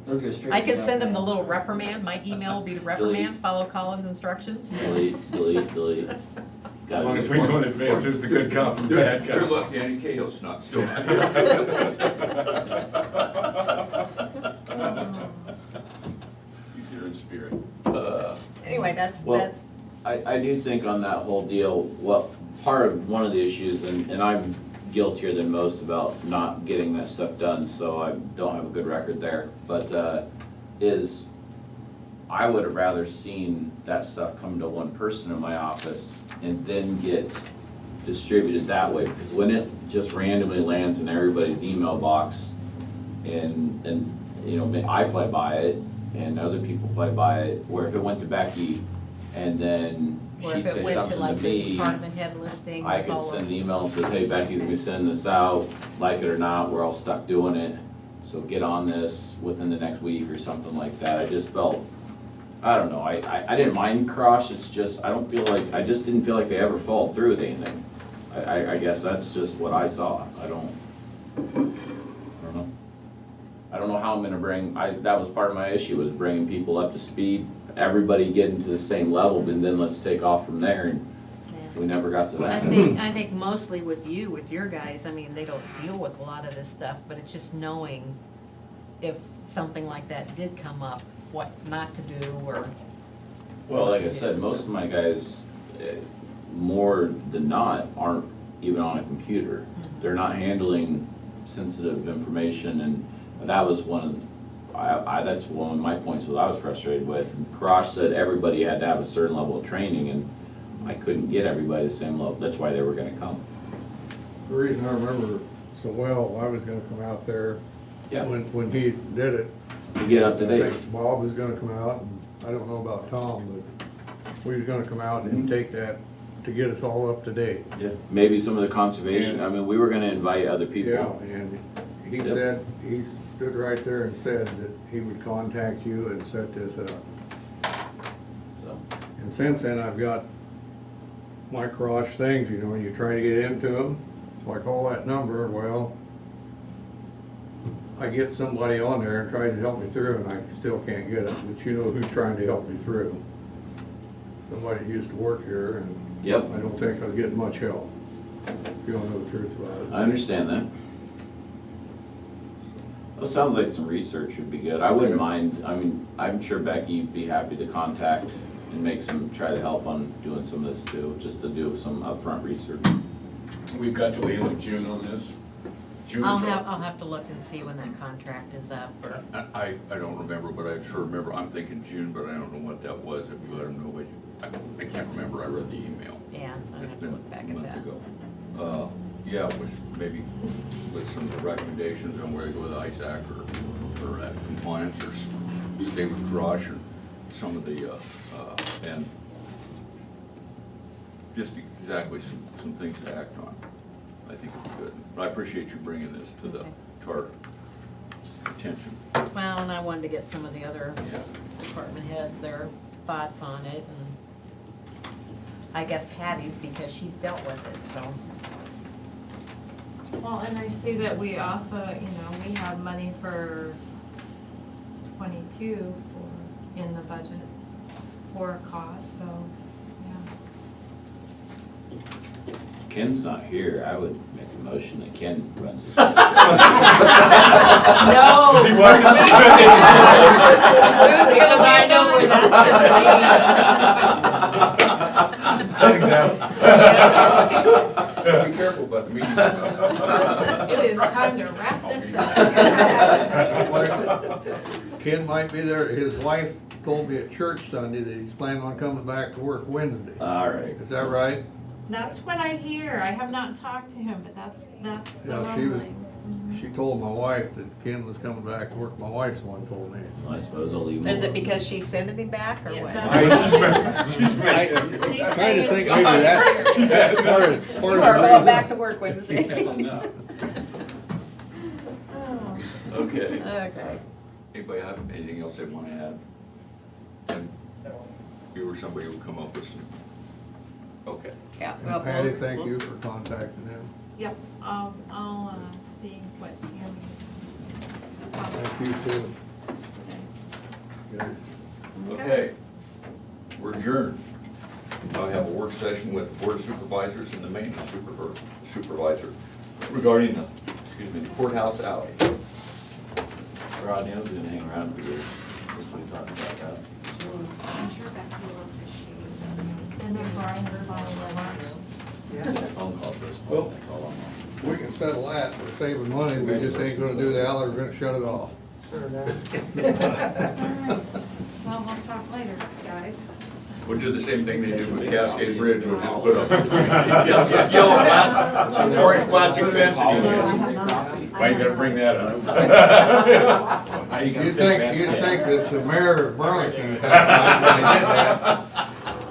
Those go straight. I to can the send them the mail. little reprimand, my email will be the reprimand, follow Colin's instructions. Delete. As long as we know in advance, who's the good cop from the bad Good cop. luck, Danny Cahill's not still not He's here in spirit. Anyway, that's, Well, I do think on that whole deal, one of the issues, and I'm guiltier than most about not getting that stuff done, so I don't have a good record there, but, is I would have rather seen that stuff come to one person in my office and then get distributed that way, because when it just randomly lands in everybody's email box and you know, I fly by it and other people fly by it, where if it went to Becky and then or she'd if it say went to something like to the me, department head listing. I with could all send of- an email and say, hey, Becky's gonna be sending this out, like it or not, we're all stuck doing it, so get on this within the next week or something like that. I just felt, I don't know, I didn't mind Crush, it's just, I just didn't feel like they ever fall through with anything. I guess that's just what I saw, I don't know. I don't know how I'm gonna that was part of my issue, was bringing people up to speed, everybody getting to the same level, and then let's take off from there, and we never got to that. I think mostly with your guys, I mean, they don't deal with a lot of this stuff, but it's just knowing if something like that did come up, what not to do, or. Well, like I said, most of my guys, more than not, aren't even on a computer. They're not handling sensitive information, and that was one of, that's one of my points that I was frustrated with. Krosh said everybody had to have a certain level of training, and I couldn't get everybody the same level, that's why they were gonna come. The reason I remember so well, I was gonna come out there Yeah. when he did it. To get up to I date. think Bob was gonna come out, and I don't know about Tom, but we was gonna come out and take that to get us all up to date. Yeah. Maybe some of the conservation, I mean, we were gonna invite other people. Yeah, and he said, he stood right there and said that he would contact you and set this up. So, And since then, I've got my Krosh things, you know, and you try to get into them, so I call that number, well, I get somebody on there and tries to help me through, and I still can't get it, but you know who's trying to help me through. Somebody who used to work here, and Yep. I don't think I was getting much help, if you don't know the truth about it. I understand that. Well, it sounds like some research would be good. I wouldn't mind, I mean, I'm sure Becky'd be happy to contact and try to help on doing some of this too, just to do some upfront research. We've got till the end of June on this. June or July? I'll have to look and see when that contract is up, or. I don't remember, but I sure remember, I'm thinking June, but I don't know what that was, if you let them know what, I can't remember, I read the email. Yeah, I'll It's have to been look back a at month that. ago. Yeah, with some of the recommendations on where to go with ISAC or at compliance or stay with Crush or some of the, and just exactly some things to act on. I think it'd be good. But I appreciate you bringing this to our attention. Well, and I wanted to get some of the other Yeah. department heads, their thoughts on it, and I guess Patty's, because she's dealt with it, so. Well, and I see that we also, we have money for 22 in the budget for costs, so, yeah. Ken's not here, I would make a motion that Ken runs this. No. Is he watching? Because I know where that's Thanks, Al. Be careful about the meeting. gonna be. It is time to wrap this up. Ken might be there, his wife told me at church Sunday that he's planning on coming back to work Wednesday. All right. Is that right? That's what I hear. I have not talked to him, but that's the Yeah, she was rumbling. she told my wife that Ken was coming back to work. My wife's the one told me. So I suppose I'll leave. Is it because she's sending him back or what? I'm trying to think maybe that's part of You the are going reason. back to work Wednesday. Okay. Okay. Anybody have anything else they want to add? And you or somebody will come up with some, okay. Yeah. And well, Patty, we'll- thank we'll- you for contacting him. Yep, I'll see what Tammy's. Thank you too. Guys. Okay. We're adjourned. I have a work session with the Board of Supervisors and the Maintenance Supervisor regarding the, the courthouse alley. Rodney, I was gonna hang around for you. Just when we talked about that. I'm sure Becky will appreciate And then Brian heard on the lunch. Just a phone call at this Well, point, that's all I'm on. We can settle that, we're saving money, we just ain't gonna do the alley, we're gonna shut it off. Alright, well, we'll talk later, guys. We'll do the same thing they did with Cascade Bridge, we'll just put up just yellow plastic, orange plastic fence. Why you gotta bring that up? How you gonna You'd fit think that that the mayor of Burlington was that when they did that.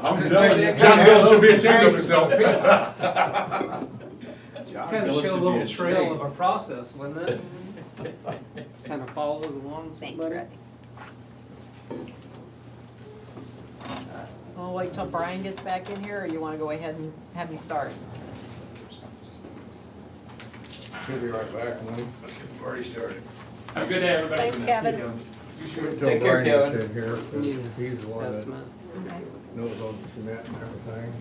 I'm telling you, John Bill should be ashamed of himself. Kind of show a little trail of a process, wouldn't it? Kind of follows along Thank you, somebody. Rodney. We'll wait till Brian gets back in here, or you wanna go ahead and have me start? He'll be right back, Lenny. Let's get the party started. Have a good day, everybody. Thanks, Kevin. Until Take care, Brian Kevin. gets in here, 'cause he's the one that Estimate. Okay. knows all the cement and everything.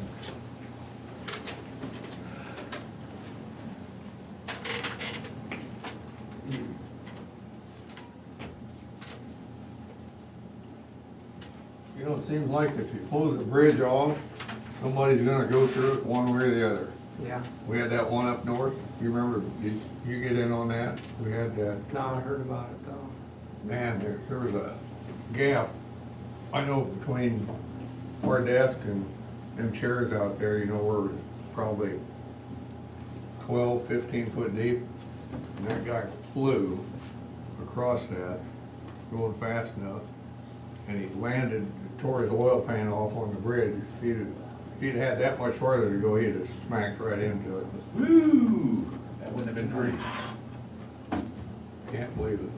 You know, it seems like if you close the bridge off, somebody's gonna go through it one way or the other. Yeah, We had that one up north, you remember, did you get in on that? We had that, no, I heard about it though. man, there was a gap, I know between our desk and them chairs out there, you know, we're probably 12, 15 foot deep. And that guy flew across that, going fast enough, and he landed, tore his oil pan off on the bridge. If he'd had that much farther to go, he'd have smacked right into it. Woo! That wouldn't have been pretty. Can't believe it.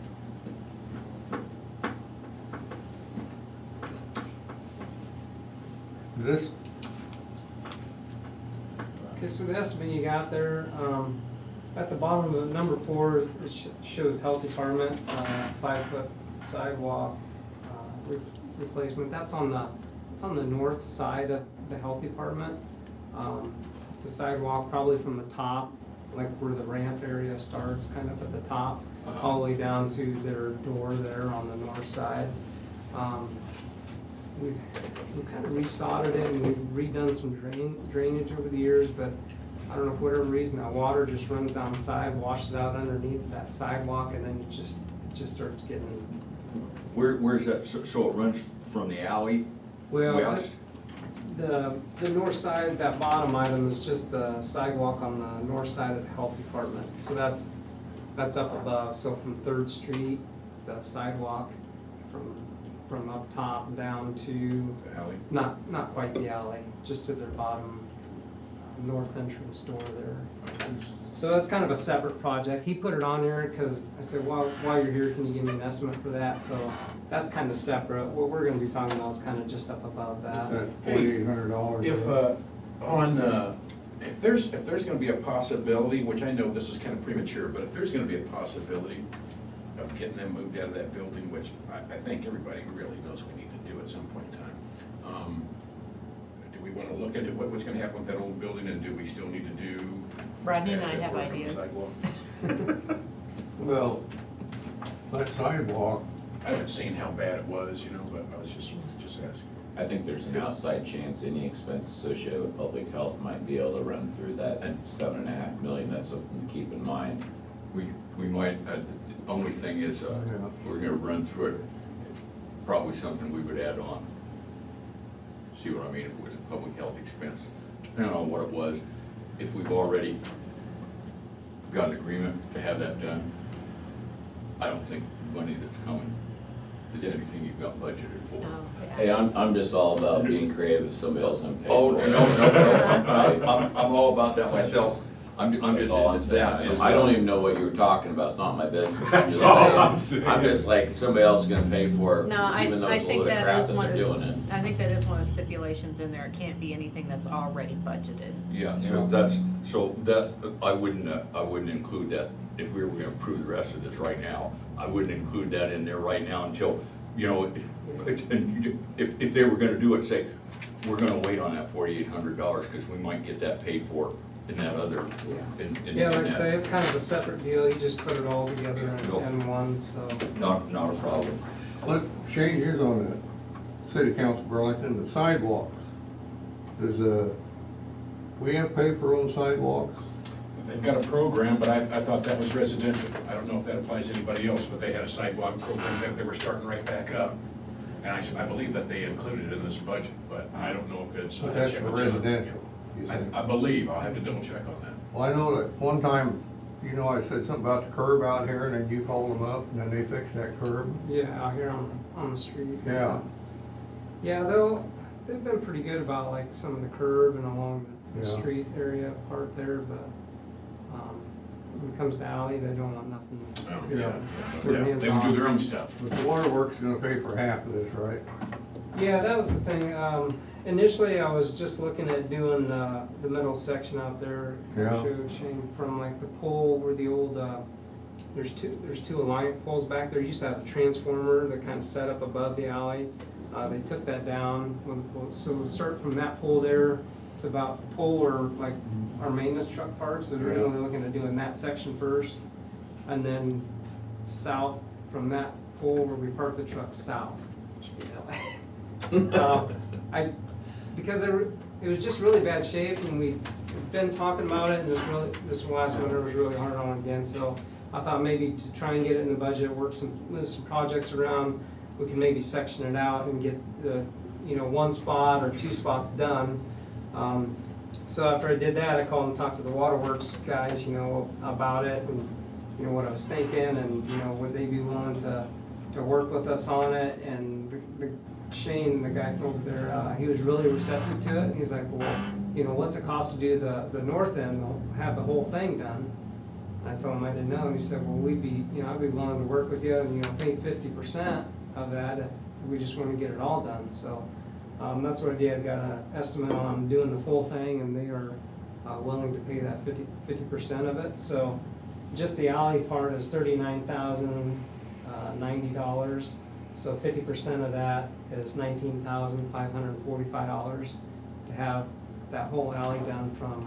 This, Okay, so the estimate you got there, at the bottom of number 4, it shows health department, 5-foot sidewalk, replacement. That's on the north side of the health department. It's a sidewalk probably from the top, like where the ramp area starts, kind of at the top, all the way down to their door there on the north side. We've kind of resodded it and we've redone some drainage over the years, but I don't know, for whatever reason, that water just runs down the side, washes out underneath that sidewalk, and then it just starts getting. Where's that, so it runs from the alley Well, west? the north side, that bottom item is just the sidewalk on the north side of the health department. So that's up above, so from 3rd Street, the sidewalk from up top down to, The alley. not quite the alley, just to their bottom north entrance door there. So that's kind of a separate project. He put it on there because I said, well, while you're here, can you give me an estimate for that? So that's kind of separate. What we're gonna be talking about is kind of just up above that. $4,800. If there's gonna be a possibility, which I know this is kind of premature, but if there's gonna be a possibility of getting them moved out of that building, which I think everybody really knows we need to do at some point in time, do we wanna look into what's gonna happen with that old building, and do we still need to do? Rodney and I patch up have work on the ideas. sidewalk? Well, that sidewalk, I haven't seen how bad it was, you know, but I was just asking. I think there's an outside chance any expense associated with public health might be able to run through that $7.5 million. That's something to keep in mind. We might, the only thing is, we're gonna run through it, probably something we would add on. See what I mean, if it was a public health expense, depending on what it was, if we've already got an agreement to have that done. I don't think money that's coming is anything you've got budgeted for. Oh, yeah. Hey, I'm just all about being creative if somebody else can pay Oh, for no, it. I'm all about that myself. I'm That's just, all I'm that saying. is. I don't even know what you were talking about, it's not my business. I'm That's just all I'm saying, saying. I'm just like, somebody else is gonna pay for it, No, I even though it's a think load of that crap is that one they're of doing it. the, I think that is one of the stipulations in there. It can't be anything that's already budgeted. Yeah, so that, I wouldn't include that, if we were gonna approve the rest of this right now, I wouldn't include that in there right now until, you know, if they were gonna do it, say, we're gonna wait on that $4,800, cause we might get that paid for in that other, in Yeah, like I that. say, it's kind of a separate deal, you just put it all together Nope. in one, so. Not a problem. Let, Shane, you're on the city council, Burlington, the sidewalks. Does, we have pay for own sidewalks? They've got a program, but I thought that was residential. I don't know if that applies to anybody else, but they had a sidewalk program that they were starting right back up. And I believe that they included it in this budget, but I don't know if it's. But that's for residential, you think? I believe, I'll have to double check on that. Well, I know that one time, you know, I said something about the curb out here, and then you called them up, and then they fixed that curb. Yeah, out here on the street. Yeah. Yeah, they've been pretty good about like some of the curb and along the Yeah. street area part there, but, when it comes to alley, they don't want nothing. Yeah. their Yeah, hands they can do on. their own stuff. But the waterworks is gonna pay for half of this, right? Yeah, that was the thing. Initially, I was just looking at doing the middle section out there. Yeah. Showed Shane from like the pole where the old, there's two Alliant poles back there. Used to have a transformer that kind of set up above the alley. They took that down when the pole, so we'll start from that pole there to about the pole where like our maintenance truck parks. So we're originally looking at doing that section first, and then south from that pole where we park the truck south. Should be that way. Because it was just really bad shape, and we've been talking about it, and this last winter was really hard on it again, so I thought maybe to try and get it in the budget, move some projects around, we can maybe section it out and get the, one spot or two spots done. So after I did that, I called and talked to the waterworks guys, about it, and, what I was thinking, and, would they be willing to work with us on it, and Shane, the guy over there, he was really receptive to it. He's like, well, what's it cost to do the north end, have the whole thing done? And I told him I didn't know, and he said, well, I'd be willing to work with you, and, pay 50% of that, if we just want to get it all done, so. That's what I did, got an estimate on doing the full thing, and they are willing to pay that 50% of it, so. Just the alley part is $39,090. So 50% of that is $19,545 to have that whole alley done from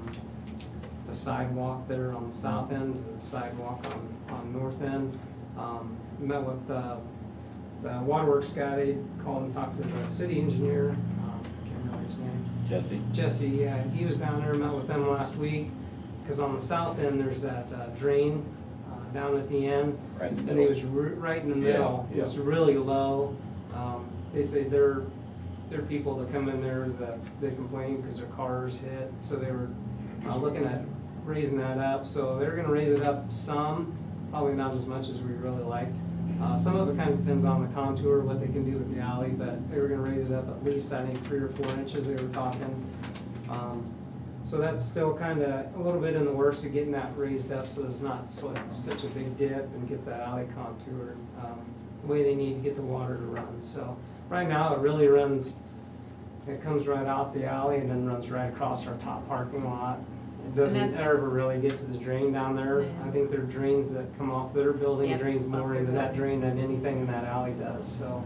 the sidewalk there on the south end to the sidewalk on north end. Met with the waterworks guy, they called and talked to the city engineer, can't remember his name. Jesse, yeah, he was down there, met with them last week, because on the south end, there's that drain down at the end. Right in the And middle. it was right in the middle. Yeah. It's really low. They say they're people that come in there that they complain because their cars hit. So they were looking at raising that up. So they're gonna raise it up some, probably not as much as we really liked. Some of it kind of depends on the contour, what they can do with the alley, but they were gonna raise it up at least, I think, 3 or 4 inches they were talking. So that's still kind of a little bit in the works of getting that raised up so there's not such a big dip, and get the alley contoured the way they need to get the water to run. So right now it really runs, it comes right off the alley and then runs right across our top parking lot. It doesn't ever really get to the drain down there. Yeah. I think there are drains that come off their building, Yep, drains off more their into that building. drain than anything in that alley does, so.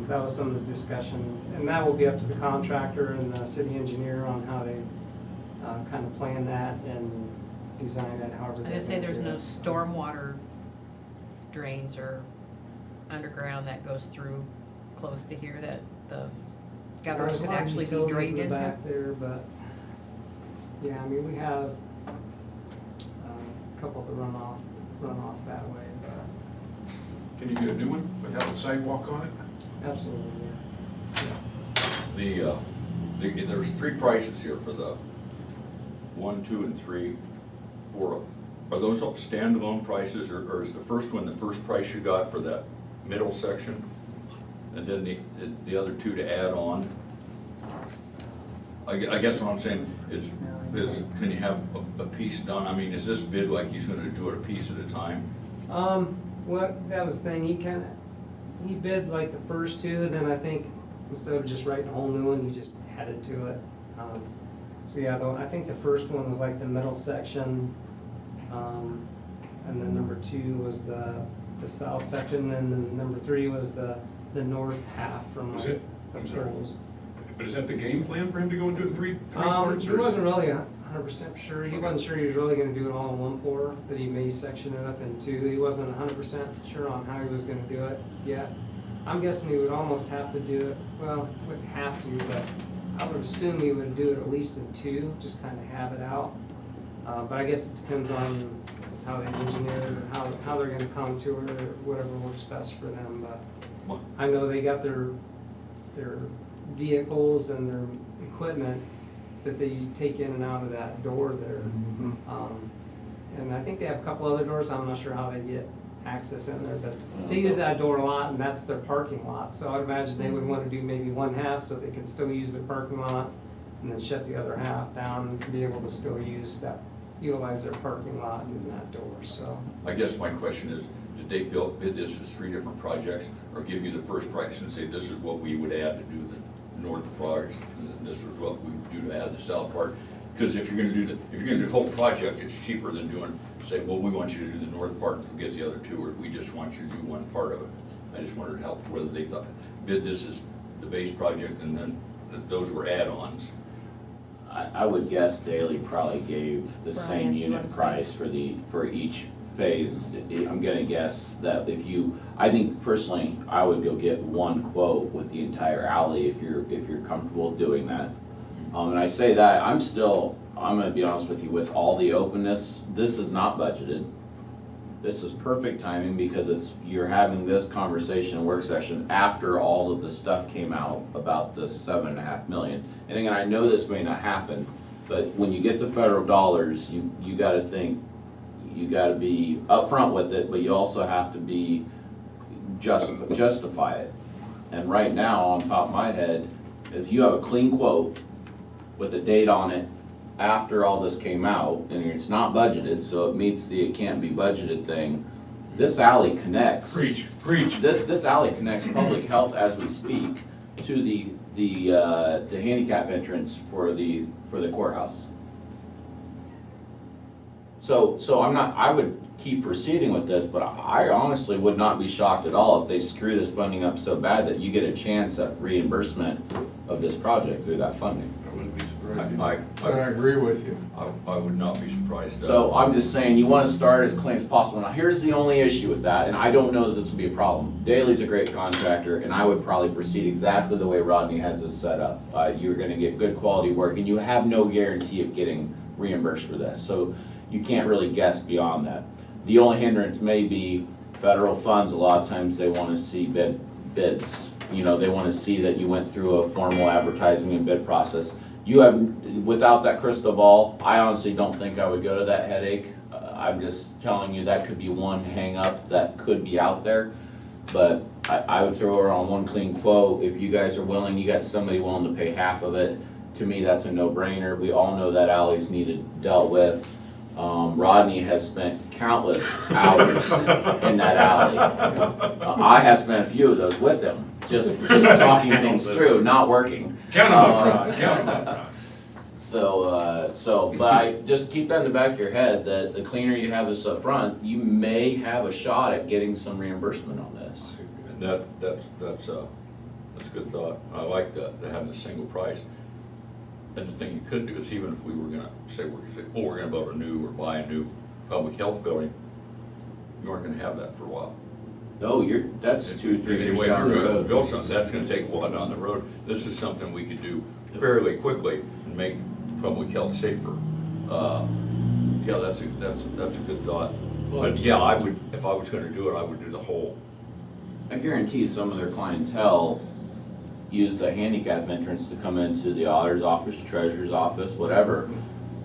That was some of the discussion, and that will be up to the contractor and the city engineer on how they kind of plan that and design it however they I say there's do no it. stormwater drains or underground that goes through close to here that the gutters There's a could lot of actually be utilities drained in the into. back there, but, yeah, I mean, we have a couple that run off that way, but Can you get a new one without a sidewalk on it? absolutely, yeah. There's 3 prices here for the 1, 2, and 3, 4 of them. Are those all standalone prices, or is the first one the first price you got for that middle section? And then the other two to add on? I guess what I'm saying is can you have a piece done? I mean, is this bid like he's gonna do it a piece at a time? That was the thing, he bid like the first two, and then I think instead of just writing a whole new one, he just added to it. So yeah, though, I think the first one was like the middle section, and then number 2 was the south section, and then number 3 was the north half from Was like it? the I'm sorry. poles. But is that the game plan for him to go and do it in three parts? He or is wasn't it- really 100% sure. He wasn't sure he was really gonna do it all in one pour, that he may section it up in 2. He wasn't 100% sure on how he was gonna do it yet. I'm guessing he would almost have to do it, well, he wouldn't have to, but I would assume he would do it at least in 2, just kind of have it out. But I guess it depends on how they engineer it, or how they're gonna contour it, or whatever works best for them. But I know they got their vehicles and their equipment that they take in and out of that door there. And I think they have a couple other doors, I'm not sure how they get access in there, but they use that door a lot, and that's their parking lot. So I'd imagine they would want to do maybe one half so they can still use their parking lot, and then shut the other half down and be able to still utilize their parking lot and that door, so. I guess my question is, did they bid this as 3 different projects, or give you the first price and say, this is what we would add to do the north part, and then this is what we would do to add the south part? Because if you're gonna do the whole project, it's cheaper than say, well, we want you to do the north part and forget the other 2, or we just want you to do one part of it. I just wondered whether they bid this as the base project and then those were add-ons. I would guess Daley probably gave the Brian, same you unit wanna say? price for each phase. I'm gonna guess that I think personally, I would go get one quote with the entire alley if you're comfortable doing that. And I say that, I'm gonna be honest with you, with all the openness, this is not budgeted. This is perfect timing because you're having this conversation and work session after all of the stuff came out about the $7.5 million. And again, I know this may not happen, but when you get the federal dollars, you gotta think, you gotta be upfront with it, but you also have to be justify it. And right now, on top of my head, if you have a clean quote with a date on it after all this came out, and it's not budgeted, so it meets the it can't be budgeted thing, this alley connects. Preach. This alley connects public health as we speak to the handicap entrance for the courthouse. So I would keep proceeding with this, but I honestly would not be shocked at all if they screw this funding up so bad that you get a chance at reimbursement of this project through that funding. I wouldn't be surprised. I agree with you. I would not be surprised. So I'm just saying, you wanna start as clean as possible. Now, here's the only issue with that, and I don't know that this will be a problem. Daley's a great contractor, and I would probably proceed exactly the way Rodney has this set up. You're gonna get good quality work, and you have no guarantee of getting reimbursed for this. So you can't really guess beyond that. The only hindrance may be federal funds. A lot of times they wanna see bids. You know, they wanna see that you went through a formal advertising and bid process. Without that crystal ball, I honestly don't think I would go to that headache. I'm just telling you that could be one hang up that could be out there. But I would throw her on one clean quote. If you guys are willing, you got somebody willing to pay half of it, to me, that's a no-brainer. We all know that alley's needed dealt with. Rodney has spent countless hours in that alley. I have spent a few of those with him, just talking things through, not working. Count 'em up, Rod, count 'em up, Rod. But I just keep that in the back of your head, that the cleaner you have this up front, you may have a shot at getting some reimbursement on this. And that's a good thought. I like that, having a single price. And the thing you could do is, even if we were gonna say, we're gonna build a new or buy a new public health building, you aren't gonna have that for a while. No, that's 2-3 years Anyway, if down the you're gonna road. build something, that's gonna take a while down the road. This is something we could do fairly quickly and make public health safer. Yeah, that's a good thought. But yeah, if I was gonna do it, I would do the whole. I guarantee some of their clientele use the handicap entrance to come into the auditor's office, the treasurer's office, whatever.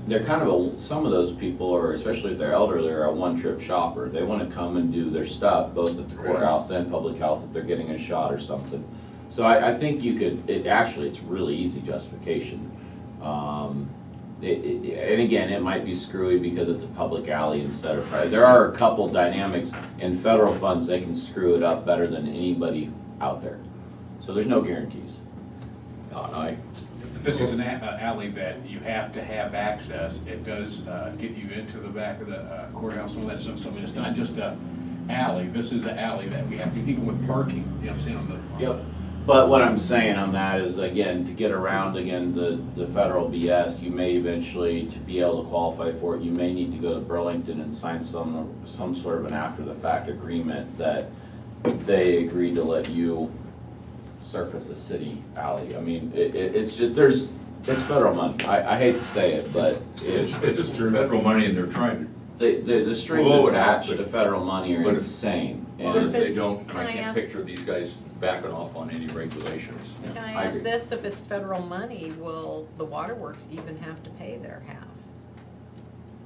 they're kind of some of those people, or especially if they're elderly, are a one-trip shopper. They wanna come and do their stuff, both at the courthouse and public health if they're getting a shot or something. So I think you could, it's really easy justification. And again, it might be screwy because it's a public alley instead of private. There are a couple dynamics in federal funds, they can screw it up better than anybody out there. So there's no guarantees. If this is an alley that you have to have access, it does get you into the back of the courthouse and all that stuff. So I mean, it's not just a alley, this is an alley that we have to, even with parking, you know what I'm saying, on the. Yep. But what I'm saying on that is, again, to get around, again, the federal BS, you may eventually, to be able to qualify for it, you may need to go to Burlington and sign some sort of an after-the-fact agreement that they agree to let you surface a city alley. I mean, it's just, it's federal money. I hate to say it, but It's federal money and they're trying to. the strings Blow it attached out, to federal money are but if- insane. Well, if they it's- don't, can I I can't ask- picture these guys backing off on any regulations. Can I I ask agree. this, if it's federal money, will the waterworks even have to pay their half?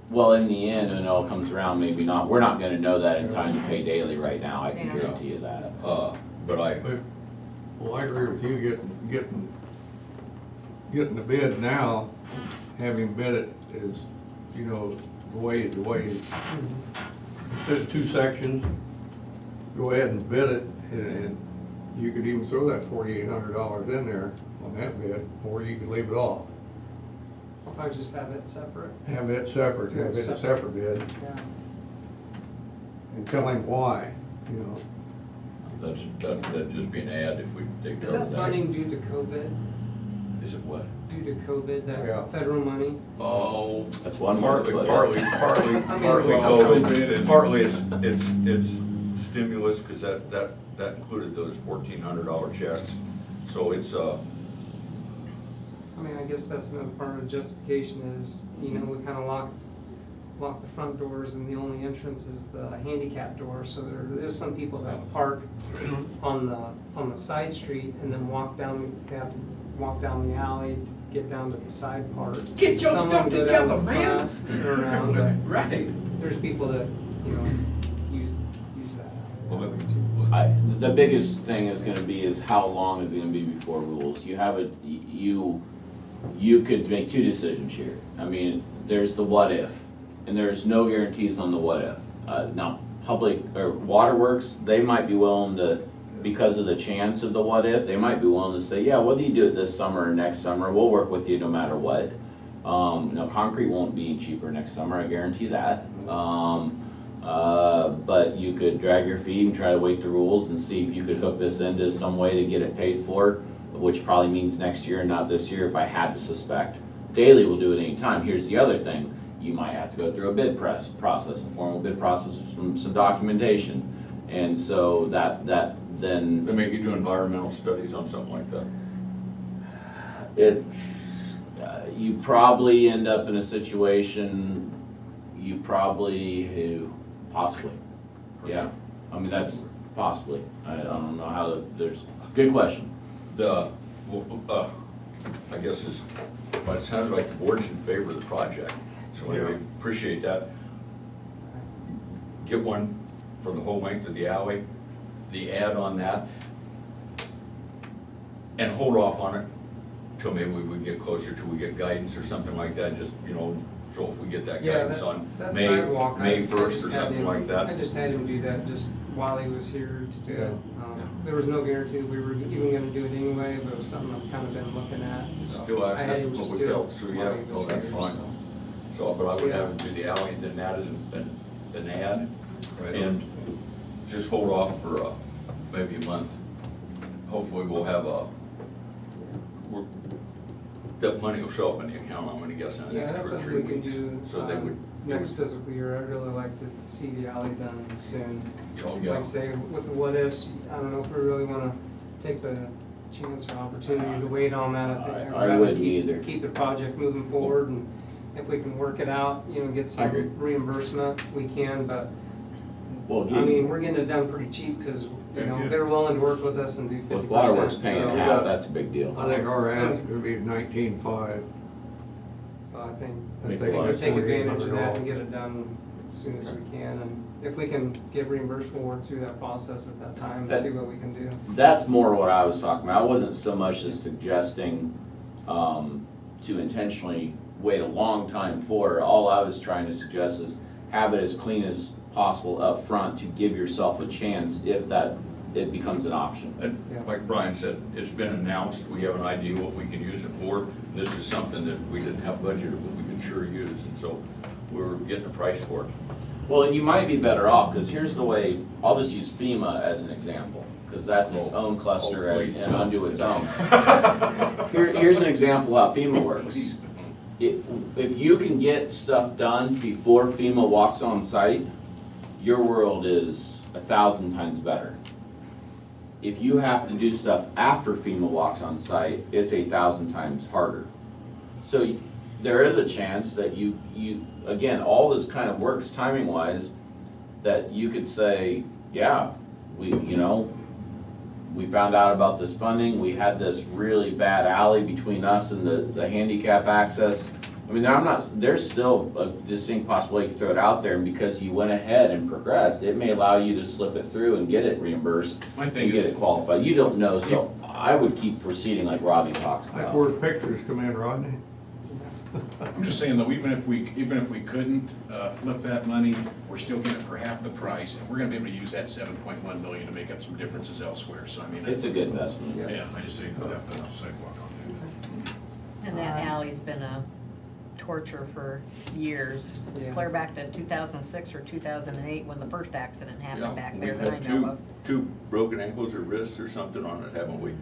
Well, in the end, when it all comes around, maybe not. We're not gonna know that in time to pay daily right now, I can Yeah. guarantee you that. But I, Well, I agree with you, getting the bid now, having bid it is, you know, the way, instead of two sections, go ahead and bid it, and you could even throw that $4,800 in there on that bid, or you could leave it off. I'll probably just have it separate. Have it separate, have it a separate bid, Yeah. and tell him why, you know. that'd just be an ad if we take Is care of that that. funding due to COVID? Is it what? Due to COVID, Yeah. that federal money? Oh, That's one partly, way to put it. partly COVID COVID, and- partly it's stimulus, cause that included those $1,400 checks. So it's, I mean, I guess that's another part of the justification is, you know, we kind of lock the front doors and the only entrance is the handicap door. So there is some people that park on the side street and then they have to walk down the alley to get down to the side part. Get your Some stuff of them go down together, the man. front and around, but Right. there's people that, you know, use that. Well, alley too. The biggest thing is gonna be is how long is it gonna be before rules? You have you could make two decisions here. I mean, there's the what if, and there's no guarantees on the what if. Now, public, or waterworks, they might be willing to, because of the chance of the what if, they might be willing to say, yeah, whether you do it this summer or next summer, we'll work with you no matter what. Concrete won't be cheaper next summer, I guarantee that. But you could drag your feet and try to wait the rules and see if you could hook this into some way to get it paid for, which probably means next year and not this year if I had to suspect. Daily will do it anytime. Here's the other thing, you might have to go through a bid process, a formal bid process, some documentation. And so that then. they make you do environmental studies on something like that. It's, you probably end up in a situation, possibly, yeah. I mean, that's possibly, I don't know how, good question. I guess but it sounded like the board's in favor of the project, so anyway, appreciate that. Get one for the whole length of the alley, the ad on that, and hold off on it till maybe we get closer till we get guidance or something like that, just, you know, so if we get that Yeah, guidance on that May sidewalk, I 1st or just had something him- like that. I just had him do that just while he was here to do it. There was no guarantee we were even gonna do it anyway, but it was something I've kind of been looking at, so. Still I had access to him just public do it health, so yeah, while he was oh, that's here, fine. so. So, but I would Yeah. have him do the alley and then that as an ad. Right. And just hold off for maybe a month. Hopefully we'll have that money will show up in the account, I'm gonna guess, in the Yeah, next that's 2 or something 3 we can weeks. do, So they would, next fiscal year. I'd really like to see the alley done soon. Oh, Like yeah. I say, with the what ifs, I don't know if we really wanna take the chance or opportunity to wait on that. I think I'd I rather wouldn't keep- either. Keep the project moving forward, and if we can work it out, you know, get I agree. some reimbursement, we can, but Well, I mean, we're getting it done pretty cheap, cause, you know, Yeah. they're willing to work with us and do 50%. with waterworks paying so- half, that's a big deal. I think our ad's gonna be 19.5. So I think That's we're gonna take advantage of that $4,800. and get it done as soon as we can. And if we can get reimbursed, we'll work through that process at that time and That- see what we can do. That's more what I was talking about. I wasn't so much as suggesting, to intentionally wait a long time for it. All I was trying to suggest is have it as clean as possible up front to give yourself a chance if that, it becomes an option. And like Brian said, it's been announced, we have an idea what we can use it for. This is something that we didn't have budgeted, but we could sure use, and so we're getting a price for it. Well, and you might be better off, because here's the way, I'll just use FEMA as an example, because that's its own cluster and unto its own. Here's an example how FEMA works. If you can get stuff done before FEMA walks on site, your world is 1,000 times better. If you have to do stuff after FEMA walks on site, it's 1,000 times harder. So there is a chance that you, again, all this kind of works timing wise, that you could say, yeah, we found out about this funding, we had this really bad alley between us and the handicap access. I mean, there's still a distinct possibility to throw it out there, and because you went ahead and progressed, it may allow you to slip it through and get it reimbursed and get it qualified. You don't know, so I would keep proceeding like Rodney talks That's about. where pictures come in, Rodney. I'm just saying though, even if we couldn't flip that money, we're still getting it for half the price, and we're gonna be able to use that 7.1 million to make up some differences elsewhere, so I mean. It's a good investment. Yeah, I just say without the sidewalk on there. And that alley's been a torture for years, Yeah. clear back to 2006 or 2008 when the first accident happened back there We've that I had know of. two broken ankles or wrists or something on it, haven't we?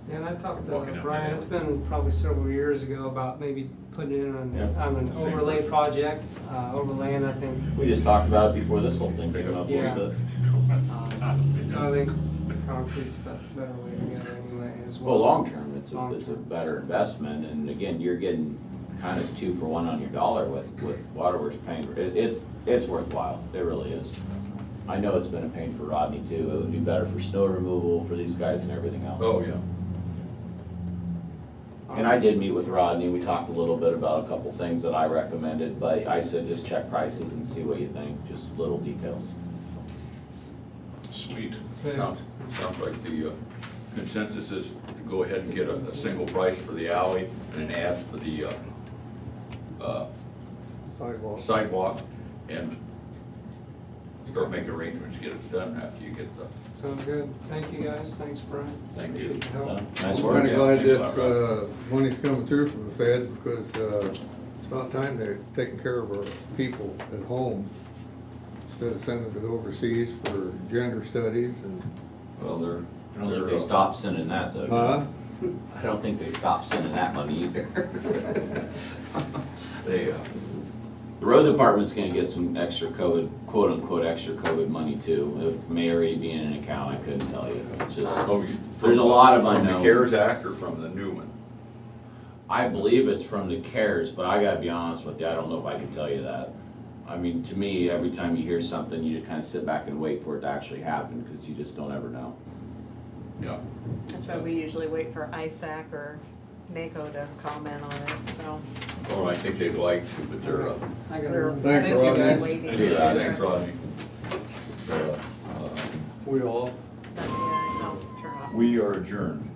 Yeah, and I talked Walking to out Brian, there. it's been probably several years ago about maybe putting in on an Same overlay person. project, overlaying, I think. We just talked about it before this whole thing came up a Yeah. little bit. So I think concrete's a better way to go anyway as well. Well, long term, it's a Long-term. better investment, and again, you're getting kind of 2 for 1 on your dollar with Waterworks paying, it's worthwhile, it really is. I know it's been a pain for Rodney too, it would be better for snow removal, for these guys and everything else. Oh, yeah. And I did meet with Rodney, we talked a little bit about a couple things that I recommended, but I said just check prices and see what you think, just little details. Sweet. Sounds like the consensus is to go ahead and get a single price for the alley and an ad for the sidewalk, and start making arrangements, get it done after you get the. Sounds good. Thank you, guys. Thanks, Brian. Thank you. Appreciate your help. Nice I'm work. kinda glad Thanks a lot, that, money's coming through from the Fed, because, it's about time they're taking care of our people at home, instead of sending it overseas for gender studies and. Well, I don't think they stopped sending that though. Huh? I don't think they stopped sending that money either. They, The road department's gonna get some extra COVID, quote unquote, extra COVID money too. It may already be in an account, I couldn't tell you. It's just, there's a lot of From the unknown. CARES Act or from the new one? I believe it's from the CARES, but I gotta be honest with you, I don't know if I can tell you that. I mean, to me, every time you hear something, you just kinda sit back and wait for it to actually happen, because you just don't ever know. Yeah. That's why we usually wait for ISAC or NACO to comment on it, so. Well, I think they'd like to, but they're, I got We're- it. Thanks, I think Rodney. we're waiting. thanks, Rodney. We all. Yeah, no, turn off. We are adjourned.